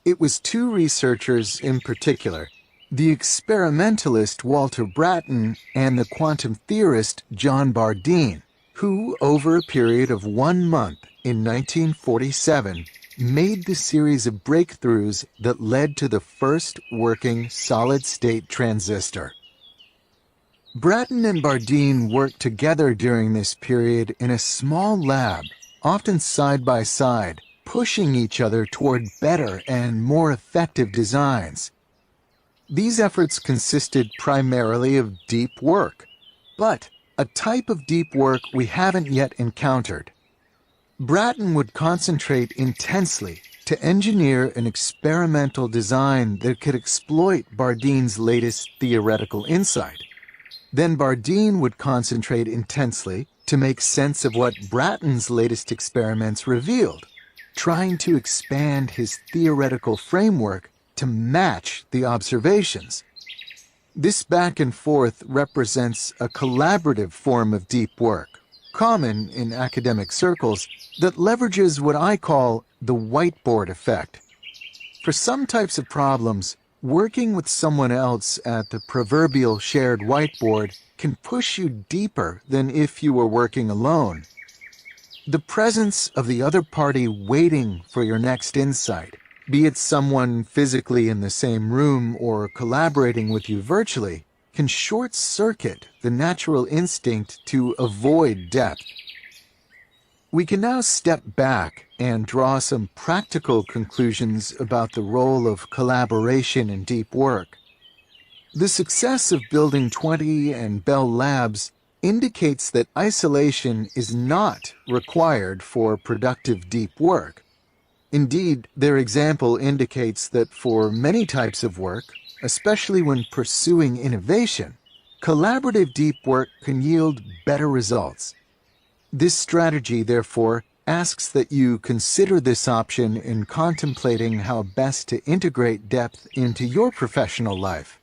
It was two researchers in particular, the experimentalist Walter Brattain and the quantum theorist John Bardeen, who, over a period of 1 month in 1947, made the series of breakthroughs that led to the first working solid-state transistor. Brattain and Bardeen worked together during this period in a small lab, often side by side, pushing each other toward better and more effective designs. These efforts consisted primarily of deep work, but a type of deep work we haven't yet encountered. Brattain would concentrate intensely to engineer an experimental design that could exploit Bardeen's latest theoretical insight. Then Bardeen would concentrate intensely to make sense of what Bratton's latest experiments revealed, trying to expand his theoretical framework to match the observations. This back and forth represents a collaborative form of deep work, common in academic circles, that leverages what I call the whiteboard effect. For some types of problems, working with someone else at the proverbial shared whiteboard can push you deeper than if you were working alone. The presence of the other party waiting for your next insight, be it someone physically in the same room or collaborating with you virtually, can short-circuit the natural instinct to avoid depth. We can now step back and draw some practical conclusions about the role of collaboration in deep work. The success of Building 20 and Bell Labs indicates that isolation is not required for productive deep work. Indeed, their example indicates that for many types of work, especially when pursuing innovation, collaborative deep work can yield better results. This strategy, therefore, asks that you consider this option in contemplating how best to integrate depth into your professional life.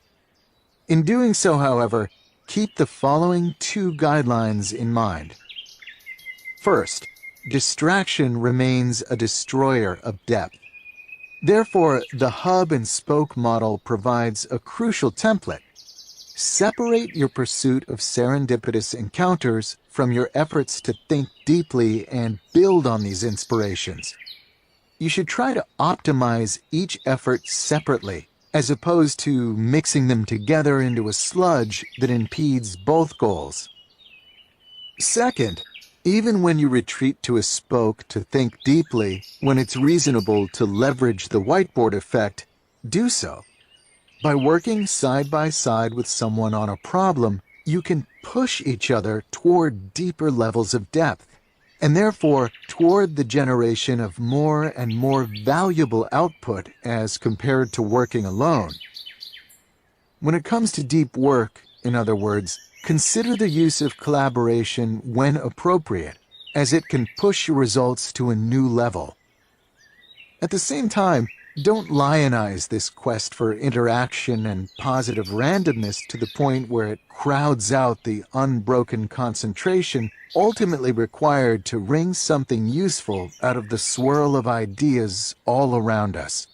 In doing so, however, keep the following two guidelines in mind. First, distraction remains a destroyer of depth. Therefore, the hub and spoke model provides a crucial template. Separate your pursuit of serendipitous encounters from your efforts to think deeply and build on these inspirations. You should try to optimize each effort separately, as opposed to mixing them together into a sludge that impedes both goals. Second, even when you retreat to a spoke to think deeply, when it's reasonable to leverage the whiteboard effect, do so. By working side by side with someone on a problem, you can push each other toward deeper levels of depth, and therefore toward the generation of more and more valuable output as compared to working alone. When it comes to deep work, in other words, consider the use of collaboration when appropriate, as it can push your results to a new level. At the same time, don't lionize this quest for interaction and positive randomness to the point where it crowds out the unbroken concentration ultimately required to wring something useful out of the swirl of ideas all around us.